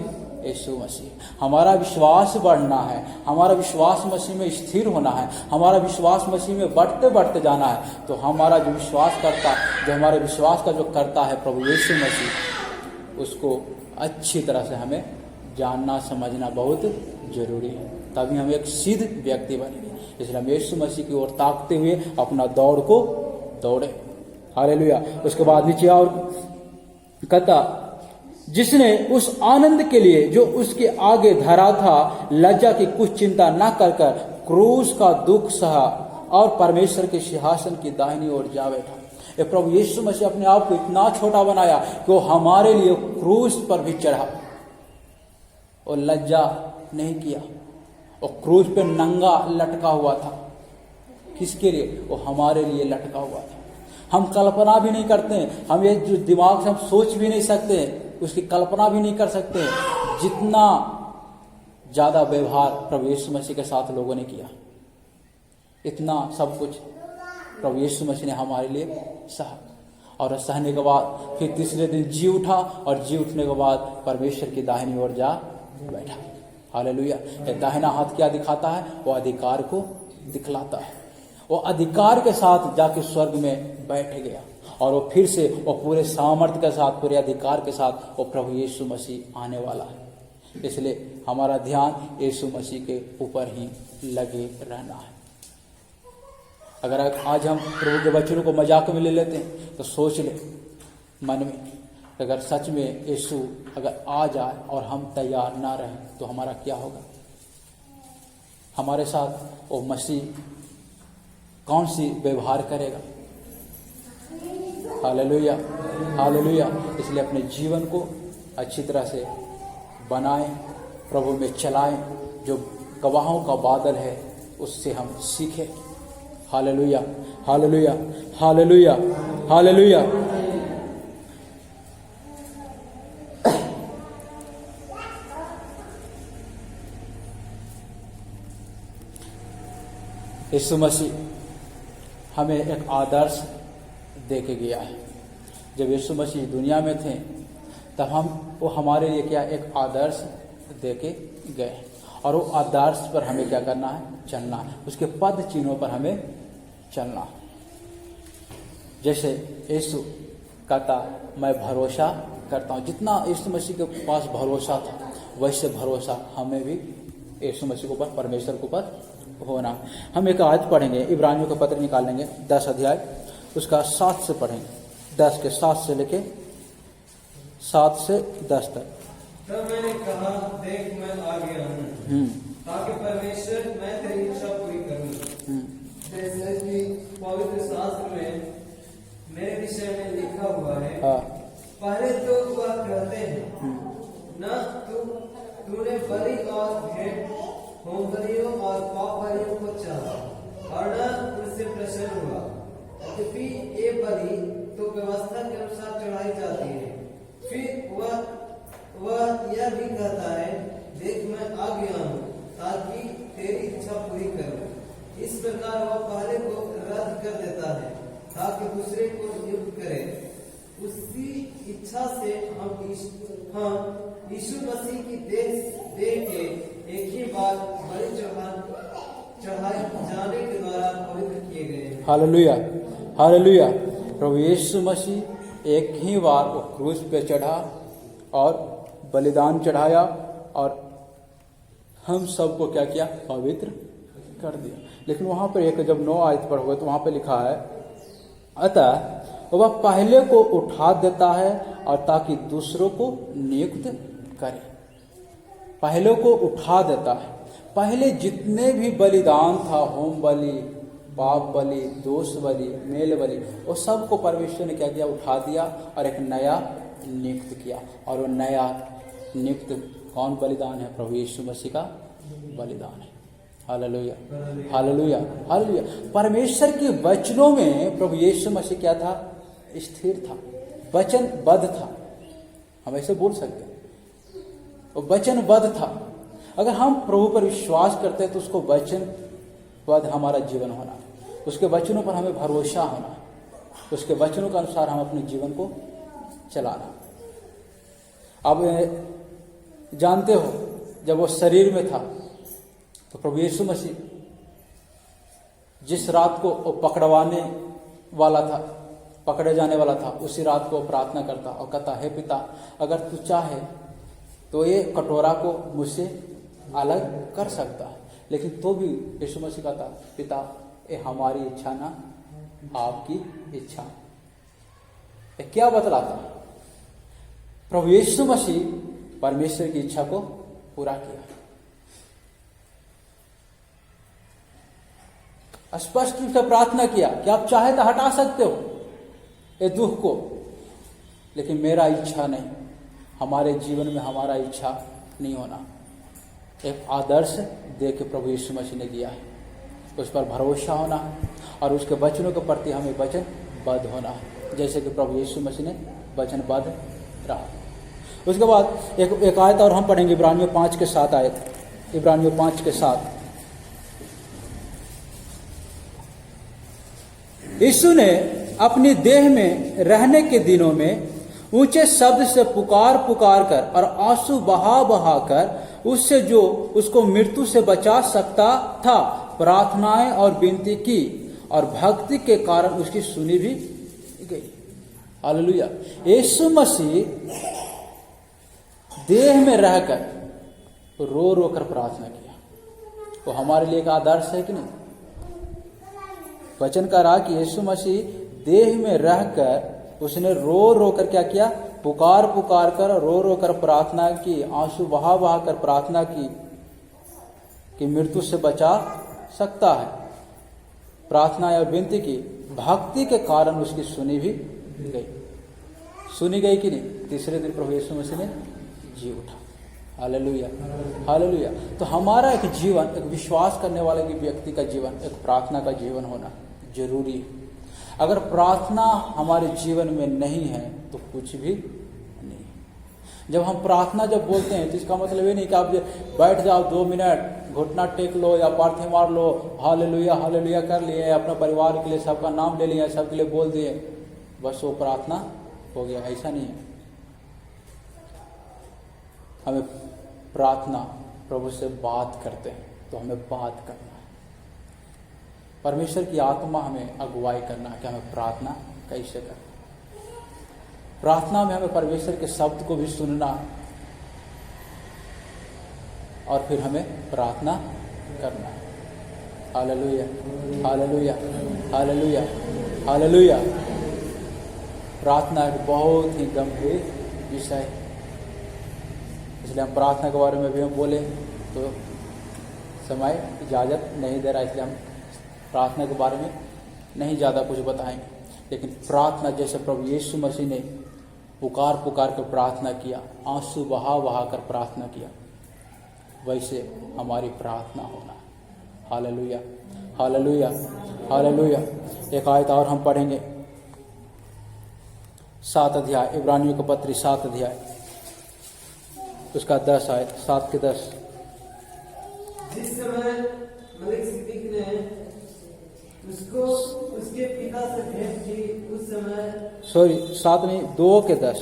यीशु मसीह। हमारा विश्वास बढ़ना है, हमारा विश्वास मसीह में स्थिर होना है, हमारा विश्वास मसीह में बढ़ते बढ़ते जाना है। तो हमारा जो विश्वास करता, जो हमारे विश्वास का जो करता है प्रभु यीशु मसीह, उसको अच्छी तरह से हमें जानना समझना बहुत जरूरी है, तभी हम एक सिद्ध व्यक्ति बनेंगे। इसलिए हम यीशु मसीह की ओर ताकते हुए अपना दौड़ को दौड़े। हालेलुया। उसके बाद नीचे और कहता, जिसने उस आनंद के लिए जो उसके आगे धरा था लज्जा की कुछ चिंता न कर क्रूस का दुख सहा और परमेश्वर के सिंहासन की दाहिनी ओर जा बैठा। ये प्रभु यीशु मसीह अपने आप को इतना छोटा बनाया कि वो हमारे लिए क्रूस पर भी चढ़ा और लज्जा नहीं किया। और क्रूस पे नंगा लटका हुआ था। किसके लिए? वो हमारे लिए लटका हुआ था। हम कल्पना भी नहीं करते हैं, हम ये जो दिमाग से हम सोच भी नहीं सकते, उसकी कल्पना भी नहीं कर सकते जितना ज्यादा व्यवहार प्रभु यीशु मसीह के साथ लोगों ने किया। इतना सब कुछ प्रभु यीशु मसीह ने हमारे लिए सहा और सहने के बाद फिर तीसरे दिन जी उठा और जी उठने के बाद परमेश्वर की दाहिनी ओर जा बैठा। हालेलुया। ये दाहिना हाथ क्या दिखाता है? वो अधिकार को दिखलाता है। वो अधिकार के साथ जाके स्वर्ग में बैठ गया और वो फिर से वो पूरे सामर्थ्य के साथ, पूरे अधिकार के साथ वो प्रभु यीशु मसीह आने वाला है। इसलिए हमारा ध्यान यीशु मसीह के ऊपर ही लगे रहना है। अगर आज हम प्रभु के वचनों को मजाक में ले लेते हैं तो सोच ले मन में, अगर सच में यीशु अगर आ जाए और हम तैयार ना रहें तो हमारा क्या होगा? हमारे साथ वो मसीह कौन सी व्यवहार करेगा? Hallelujah, hallelujah. इसलिए अपने जीवन को अच्छी तरह से बनाएं, प्रभु में चलाएं। जो गवाहों का बादल है उससे हम सीखें। Hallelujah, hallelujah, hallelujah, hallelujah. यीशु मसीह हमें एक आदर्श दे के गया है। जब यीशु मसीह दुनिया में थे तब वो हमारे लिए क्या एक आदर्श दे के गए और वो आदर्श पर हमें क्या करना है? चलना है। उसके पद चिन्हों पर हमें चलना है। जैसे यीशु कहता मैं भरोसा करता हूँ, जितना यीशु मसीह के पास भरोसा था वैसे भरोसा हमें भी यीशु मसीह के ऊपर, परमेश्वर के ऊपर होना। हम एक आयत पढ़ेंगे, इब्रानियों का पत्र निकाल लेंगे 10 अध्याय, उसका 7 से पढ़ेंगे, 10 के 7 से लेके 7 से 10 तक। तब मैंने कहा देख मैं आ गया हूँ ताकि परमेश्वर मैं तेरी इच्छा पूरी करूँ। जैसे कि पवित्र शास्त्र में मेरे विषय में लिखा हुआ है उठे, होमबलियों और पाप बलियों को चाहा और न उनसे प्रसन्न हुआ। यद्यपि ये बलि तो व्यवस्था के अनुसार चढ़ाई जाती है, फिर वह यह भी कहता है, देख मैं आ गया हूँ ताकि तेरी इच्छा पूरी करूँ। इस प्रकार वह पहले को रद्द कर देता है ताकि दूसरे को नियुक्त करे। उसी इच्छा से हम यीशु मसीह की देह के एक ही बार बलि चढ़ाए जाने के द्वारा पवित्र किए गए। Hallelujah, hallelujah. प्रभु यीशु मसीह एक ही बार वो क्रूस पे चढ़ा और बलिदान चढ़ाया और हम सबको क्या किया? पवित्र कर दिया। लेकिन वहां पर एक जब 9 आयत पर हुए तो वहां पर लिखा है, अतः वह पहले को उठा देता है और ताकि दूसरों को नियुक्त करे। पहले को उठा देता है। पहले जितने भी बलिदान था, होम बलि, पाप बलि, दोष बलि, मेल बलि, वो सबको परमेश्वर ने क्या किया? उठा दिया और एक नया नियुक्त किया। और वो नया नियुक्त कौन बलिदान है? प्रभु यीशु मसीह का बलिदान है। Hallelujah, hallelujah, hallelujah. परमेश्वर के वचनों में प्रभु यीशु मसीह क्या था? स्थिर था, वचनबद्ध था। हम ऐसे बोल सकते हैं, वो वचनबद्ध था। अगर हम प्रभु पर विश्वास करते हैं तो उसको वचनबद्ध हमारा जीवन होना, उसके वचनों पर हमें भरोसा होना, उसके वचनों के अनुसार हम अपने जीवन को चलाना। अब जानते हो, जब वो शरीर में था तो प्रभु यीशु मसीह जिस रात को वो पकड़वाने वाला था, पकड़े जाने वाला था, उसी रात को प्रार्थना करता और कहता, हे पिता, अगर तू चाहे तो ये कटोरा को मुझसे अलग कर सकता है, लेकिन तो भी यीशु मसीह कहता, पिता, ये हमारी इच्छा ना आपकी इच्छा। ये क्या बतलाता? प्रभु यीशु मसीह परमेश्वर की इच्छा को पूरा किया। स्पष्ट रूप से प्रार्थना किया कि आप चाहे तो हटा सकते हो ये दुख को, लेकिन मेरा इच्छा नहीं, हमारे जीवन में हमारा इच्छा नहीं होना। एक आदर्श दे के प्रभु यीशु मसीह ने दिया है, उस पर भरोसा होना और उसके वचनों के प्रति हमें वचनबद्ध होना, जैसे कि प्रभु यीशु मसीह ने वचनबद्ध रहा। उसके बाद एक आयत और हम पढ़ेंगे, इब्रानियों 5:7 आयत, इब्रानियों 5:7। यीशु ने अपनी देह में रहने के दिनों में ऊंचे शब्द से पुकार पुकार कर और आंसू बहा बहा कर उससे जो उसको मृत्यु से बचा सकता था प्रार्थनाएं और विनती की, और भक्ति के कारण उसकी सुनी भी गई। हालेलुया। यीशु मसीह देह में रहकर रो रो कर प्रार्थना किया। वो हमारे लिए एक आदर्श है कि नहीं? वचन का रहा कि यीशु मसीह देह में रहकर उसने रो रो कर क्या किया? पुकार पुकार कर, रो रो कर प्रार्थना की, आंसू बहा बहा कर प्रार्थना की कि मृत्यु से बचा सकता है, प्रार्थना और विनती की, भक्ति के कारण उसकी सुनी भी गई। सुनी गई कि नहीं? तीसरे दिन प्रभु यीशु मसीह ने जी उठा। Hallelujah, hallelujah. तो हमारा एक जीवन, एक विश्वास करने वाले व्यक्ति का जीवन, एक प्रार्थना का जीवन होना जरूरी है। अगर प्रार्थना हमारे जीवन में नहीं है तो कुछ भी नहीं। जब हम प्रार्थना जब बोलते हैं तो इसका मतलब ये नहीं कि आप बैठ जाओ 2 मिनट, घुटना टेक लो या पार्थी मार लो, हालेलुया हालेलुया कर लिए, अपने परिवार के लिए सबका नाम ले लिया, सबके लिए बोल दिए, बस वो प्रार्थना हो गया। ऐसा नहीं है। हमें प्रार्थना, प्रभु से बात करते हैं तो हमें बात करना है। परमेश्वर की आत्मा हमें अगुवाई करना है कि हमें प्रार्थना कैसे करना। प्रार्थना में हमें परमेश्वर के शब्द को भी सुनना और फिर हमें प्रार्थना करना है। Hallelujah, hallelujah, hallelujah, hallelujah. प्रार्थना एक बहुत ही गंभीर विषय है, इसलिए हम प्रार्थना के बारे में भी हम बोले तो समय इजाज़त नहीं दे रहा, इसलिए हम प्रार्थना के बारे में नहीं ज़्यादा कुछ बताएंगे। लेकिन प्रार्थना जैसे प्रभु यीशु मसीह ने पुकार पुकार कर प्रार्थना किया, आंसू बहा बहा कर प्रार्थना किया, वैसे हमारी प्रार्थना होना है। Hallelujah, hallelujah, hallelujah. एक आयत और हम पढ़ेंगे, 7 अध्याय, इब्रानियों का पत्री 7 अध्याय, उसका 10 आयत, 7 के 10। जिस समय मलिक सिद्दीक ने उसको उसके पिता से भेंट की, उस समय सॉरी 7 नहीं, 2 के 10,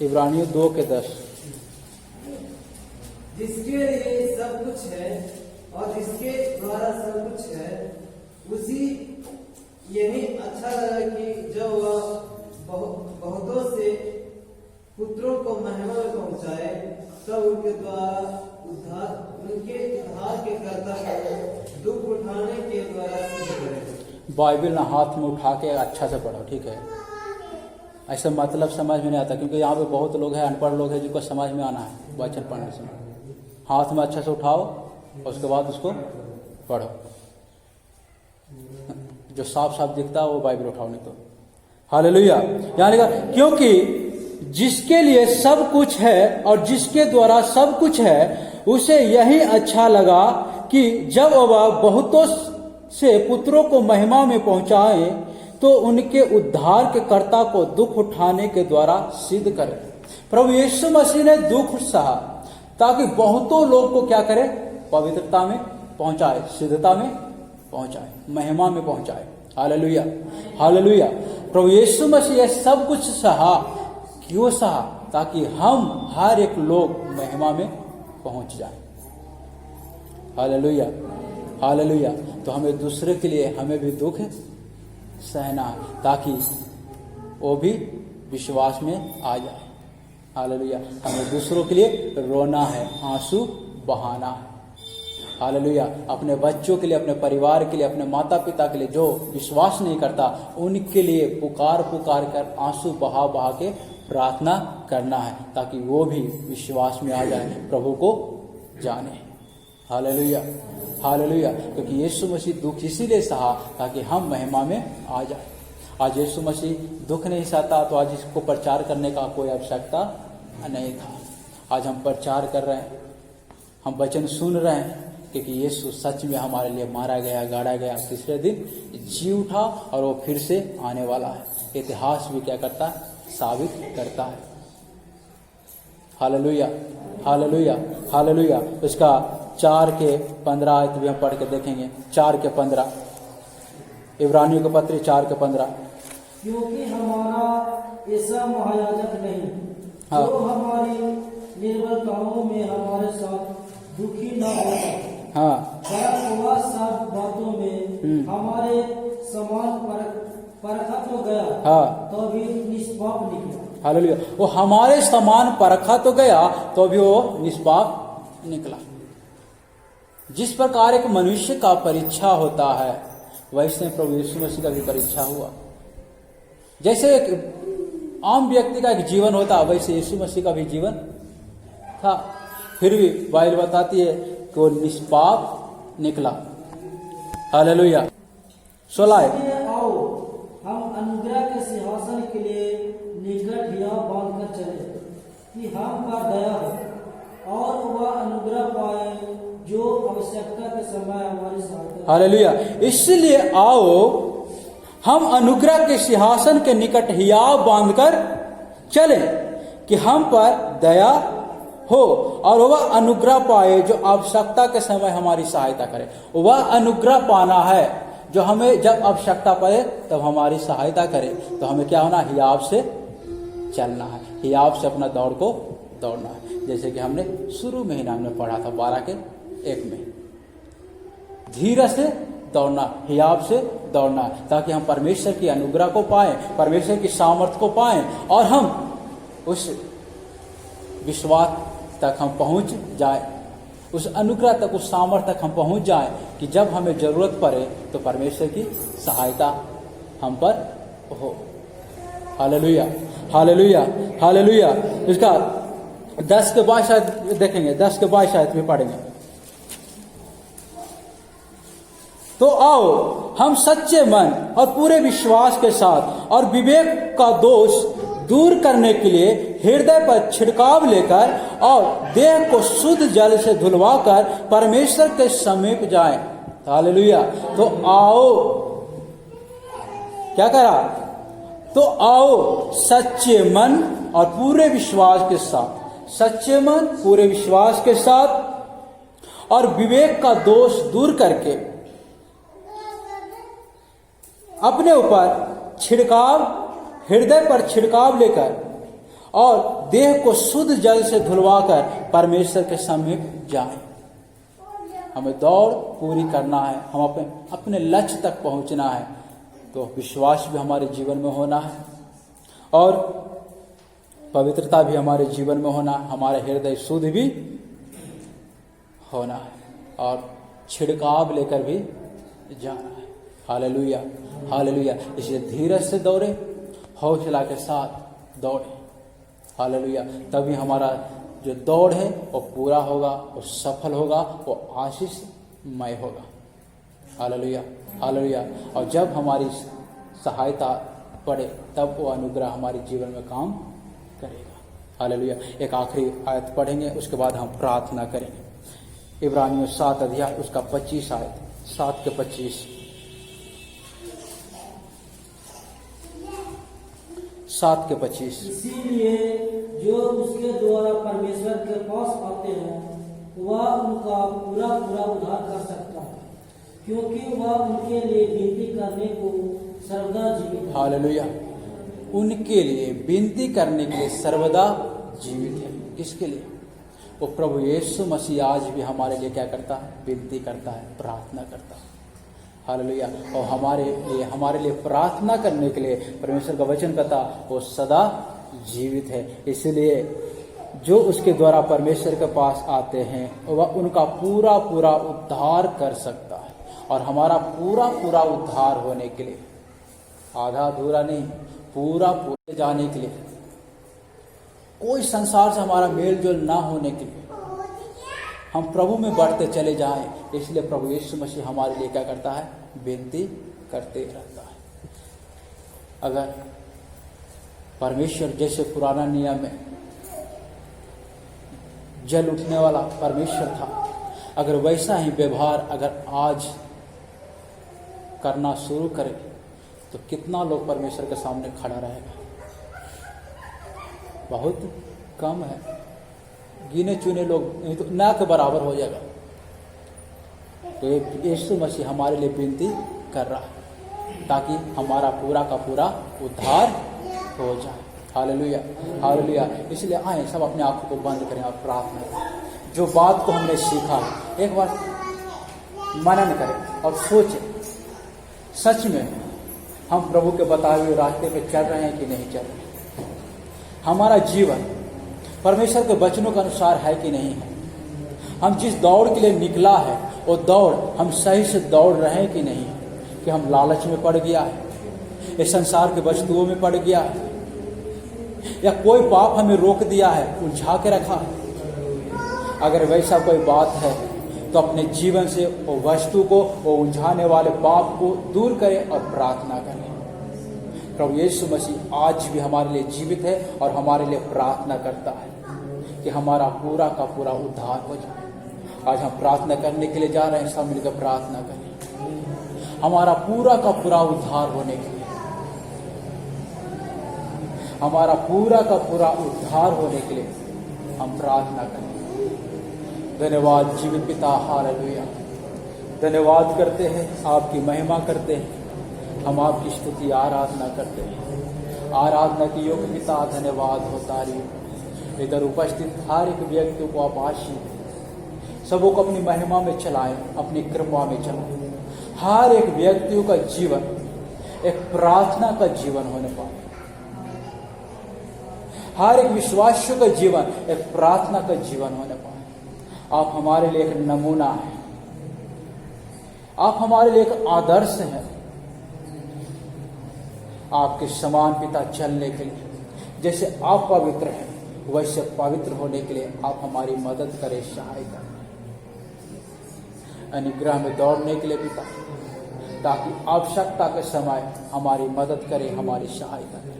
इब्रानियों 2 के 10। जिसके लिए सब कुछ है और जिसके द्वारा सब कुछ है, उसी यही अच्छा लगा कि जब वह बहुतों से पुत्रों को महिमा में पहुंचाए, तब उनके उद्धार के कर्ता को दुख उठाने के द्वारा सिद्ध करे। बाइबल ना हाथ में उठा के अच्छा से पढ़ो, ठीक है? ऐसा मतलब समझ में नहीं आता, क्योंकि यहाँ पे बहुत लोग हैं, अनपढ़ लोग हैं, जिनको समझ में आना है वचन पढ़ने से। हाथ में अच्छा से उठाओ और उसके बाद उसको पढ़ो। जो साफ साफ दिखता है वो बाइबल उठाओ, नहीं तो। हालेलुया। यहाँ लिखा, क्योंकि जिसके लिए सब कुछ है और जिसके द्वारा सब कुछ है, उसे यही अच्छा लगा कि जब वह बहुतों से पुत्रों को महिमा में पहुंचाए, तो उनके उद्धार के कर्ता को दुख उठाने के द्वारा सिद्ध करे। प्रभु यीशु मसीह ने दुख सहा ताकि बहुतों लोग को क्या करे? पवित्रता में पहुंचाए, सिद्धता में पहुंचाए, महिमा में पहुंचाए। Hallelujah, hallelujah. प्रभु यीशु मसीह सब कुछ सहा, क्यों सहा? ताकि हम हर एक लोग महिमा में पहुंच जाए। Hallelujah, hallelujah. तो हमें दूसरे के लिए हमें भी दुख सहना है, ताकि वो भी विश्वास में आ जाए। हालेलुया। हमें दूसरों के लिए रोना है, आंसू बहाना है। हालेलुया। अपने बच्चों के लिए, अपने परिवार के लिए, अपने माता पिता के लिए जो विश्वास नहीं करता, उनके लिए पुकार पुकार कर आंसू बहा बहा के प्रार्थना करना है, ताकि वो भी विश्वास में आ जाए, प्रभु को जाने। Hallelujah, hallelujah. क्योंकि यीशु मसीह दुख इसीलिए सहा ताकि हम महिमा में आ जाए। आज यीशु मसीह दुख नहीं सहता तो आज इसको प्रचार करने का कोई आवश्यकता नहीं था। आज हम प्रचार कर रहे हैं, हम वचन सुन रहे हैं, क्योंकि यीशु सच में हमारे लिए मारा गया, गाड़ा गया, तीसरे दिन जी उठा और वो फिर से आने वाला है। इतिहास भी क्या करता है? साबित करता है। Hallelujah, hallelujah, hallelujah. उसका 4 के 15 आयत भी हम पढ़ के देखेंगे। 4 के 15, इब्रानियों के पत्र 4 के 15। क्योंकि हमारा ऐसा महायाजक नहीं हाँ। जो हमारी निर्बलताओं में हमारे साथ दुखी न होता, हाँ, वह सब बातों में हमारे समान परखा तो गया, हाँ, तो भी निष्पाप निकला। हालेलुया। वो हमारे समान परखा तो गया, तो भी वो निष्पाप निकला। जिस प्रकार एक मनुष्य का परीक्षा होता है, वैसे प्रभु यीशु मसीह का भी परीक्षा हुआ। जैसे एक आम व्यक्ति का एक जीवन होता है, वैसे यीशु मसीह का भी जीवन था। फिर भी बाइबल बताती है कि वो निष्पाप निकला। हालेलुया। 16 इसलिए आओ हम अनुग्रह के सिंहासन के लिए निकट हिया बांध कर चले, कि हम पर दया हो और वह अनुग्रह पाए जो आवश्यकता के समय हमारी सहायता। हालेलुया। इसलिए आओ हम अनुग्रह के सिंहासन के निकट हियाव बांधकर चले, कि हम पर दया हो और वह अनुग्रह पाए जो आवश्यकता के समय हमारी सहायता करे। वह अनुग्रह पाना है जो हमें जब आवश्यकता पड़े तब हमारी सहायता करे। तो हमें क्या होना? हियाव से चलना है, हियाव से अपना दौड़ को दौड़ना है। जैसे कि हमने शुरू में ही नाम में पढ़ा था 12 के 1 में, धीरे से दौड़ना, हियाव से दौड़ना, ताकि हम परमेश्वर की अनुग्रह को पाएं, परमेश्वर की सामर्थ्य को पाएं और हम उस विश्वास तक हम पहुंच जाए, उस अनुग्रह तक, उस सामर्थ्य तक हम पहुंच जाए कि जब हमें जरूरत पड़े तो परमेश्वर की सहायता हम पर हो। Hallelujah, hallelujah, hallelujah. इसका 10 के 22 आयत देखेंगे, 10 के 22 आयत में पढ़ेंगे। तो आओ हम सच्चे मन और पूरे विश्वास के साथ और विवेक का दोष दूर करने के लिए हृदय पर छिड़काव लेकर और देह को शुद्ध जल से धुलवाकर परमेश्वर के समीप जाएं। हालेलुया। तो आओ, क्या करा? तो आओ सच्चे मन और पूरे विश्वास के साथ, सच्चे मन पूरे विश्वास के साथ और विवेक का दोष दूर करके अपने ऊपर छिड़काव, हृदय पर छिड़काव लेकर और देह को शुद्ध जल से धुलवाकर परमेश्वर के समीप जाएं। हमें दौड़ पूरी करना है, हम अपने लक्ष्य तक पहुंचना है। तो विश्वास भी हमारे जीवन में होना है और पवित्रता भी हमारे जीवन में होना है, हमारा हृदय शुद्ध भी होना है और छिड़काव लेकर भी जाना है। Hallelujah, hallelujah. इसलिए धीरज से दौड़े, हौसला के साथ दौड़े। हालेलुया। तभी हमारा जो दौड़ है वो पूरा होगा, वो सफल होगा, वो आशीषमय होगा। Hallelujah, hallelujah. और जब हमारी सहायता पड़े तब वो अनुग्रह हमारे जीवन में काम करेगा। हालेलुया। एक आखिरी आयत पढ़ेंगे, उसके बाद हम प्रार्थना करेंगे। इब्रानियों 7 अध्याय उसका 25 आयत, 7 के 25, 7 के 25। इसीलिए जो उसके द्वारा परमेश्वर के पास आते हैं वह उनका पूरा पूरा उद्धार कर सकता है, क्योंकि वह उनके लिए विनती करने को सर्वदा जीवित है। हालेलुया। उनके लिए विनती करने के लिए सर्वदा जीवित है। किसके लिए? वो प्रभु यीशु मसीह आज भी हमारे लिए क्या करता है? विनती करता है, प्रार्थना करता है। हालेलुया। और हमारे लिए प्रार्थना करने के लिए परमेश्वर का वचन कहता वो सदा जीवित है। इसलिए जो उसके द्वारा परमेश्वर के पास आते हैं वह उनका पूरा पूरा उद्धार कर सकता है। और हमारा पूरा पूरा उद्धार होने के लिए, आधा अधूरा नहीं, पूरा पूरे जाने के लिए, कोई संसार से हमारा मेल जोल ना होने के लिए, हम प्रभु में बढ़ते चले जाएं, इसलिए प्रभु यीशु मसीह हमारे लिए क्या करता है? विनती करते रहता है। अगर परमेश्वर जैसे पुराना नियम में जल उठने वाला परमेश्वर था, अगर वैसा ही व्यवहार अगर आज करना शुरू करें तो कितना लोग परमेश्वर के सामने खड़ा रहेगा? बहुत कम है, गिने चुने लोग, नहीं तो ना के बराबर हो जाएगा। तो यीशु मसीह हमारे लिए विनती कर रहा है ताकि हमारा पूरा का पूरा उद्धार हो जाए। Hallelujah, hallelujah. इसलिए आए सब अपने आंखों को बंद करें और प्रार्थना करें। जो बात को हमने सीखा है एक बार मनन करें और सोचें, सच में हम प्रभु के बताए हुए रास्ते पे चल रहे हैं कि नहीं चल रहे? हमारा जीवन परमेश्वर के वचनों के अनुसार है कि नहीं है? हम जिस दौड़ के लिए निकला है वो दौड़ हम सही से दौड़ रहे हैं कि नहीं? कि हम लालच में पड़ गया है, इस संसार के वस्तुओं में पड़ गया है, या कोई पाप हमें रोक दिया है, उलझा के रखा है? अगर वैसा कोई बात है तो अपने जीवन से वो वस्तु को, वो उलझाने वाले पाप को दूर करें और प्रार्थना करें। प्रभु यीशु मसीह आज भी हमारे लिए जीवित है और हमारे लिए प्रार्थना करता है कि हमारा पूरा का पूरा उद्धार हो जाए। आज हम प्रार्थना करने के लिए जा रहे हैं, सब मिलकर प्रार्थना करें हमारा पूरा का पूरा उद्धार होने के लिए, हमारा पूरा का पूरा उद्धार होने के लिए हम प्रार्थना करें। धन्यवाद जीवित पिता, हालेलुया। धन्यवाद करते हैं, आपकी महिमा करते हैं, हम आपकी स्तुति आराधना करते हैं। आराधना की योग्य पिता धन्यवाद होता रही। इधर उपस्थित हर एक व्यक्ति को आप आशीष, सबों को अपनी महिमा में चलाएं, अपनी कृपा में चलाएं। हर एक व्यक्तियों का जीवन एक प्रार्थना का जीवन होने पाए, हर एक विश्वासियों का जीवन एक प्रार्थना का जीवन होने पाए। आप हमारे लिए एक नमूना है, आप हमारे लिए एक आदर्श हैं। आपके समान पिता चलने के लिए जैसे आप पवित्र हैं वैसे पवित्र होने के लिए आप हमारी मदद करें, सहायता करें। अनुग्रह में दौड़ने के लिए पिता, ताकि आवश्यकता के समय हमारी मदद करें, हमारी सहायता करें।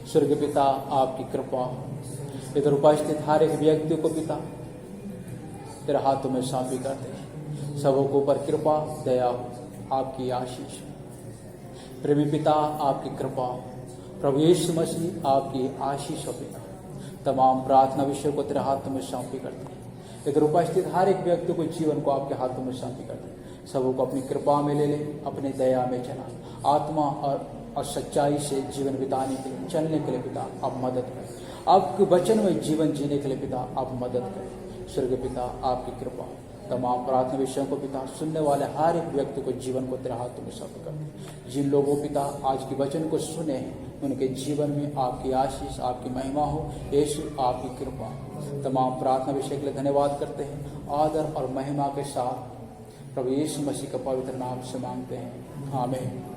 स्वर्ग पिता आपकी कृपा इधर उपस्थित हर एक व्यक्ति को पिता तेरे हाथों में सौंपी करते हैं। सबों को ऊपर कृपा दया आपकी आशीष, प्रेमी पिता आपकी कृपा, प्रभु यीशु मसीह आपकी आशीष हो पिता। तमाम प्रार्थना विषय को तेरे हाथों में सौंपी करते हैं। इधर उपस्थित हर एक व्यक्ति को जीवन को आपके हाथों में सौंपी करते हैं। सबों को अपनी कृपा में ले ले, अपने दया में चला, आत्मा और सच्चाई से जीवन बिताने के लिए, चलने के लिए पिता आप मदद करें। आपके वचन में जीवन जीने के लिए पिता आप मदद करें। स्वर्गीय पिता आपकी कृपा तमाम प्रार्थना विषयों को पिता सुनने वाले हर एक व्यक्ति को जीवन को तेरे हाथों में सौंप कर। जिन लोगों पिता आज के वचन को सुने उनके जीवन में आपकी आशीष आपकी महिमा हो। यीशु आपकी कृपा तमाम प्रार्थना विषय के लिए धन्यवाद करते हैं। आदर और महिमा के साथ प्रभु यीशु मसीह का पवित्र नाम से मांगते हैं, आमीन।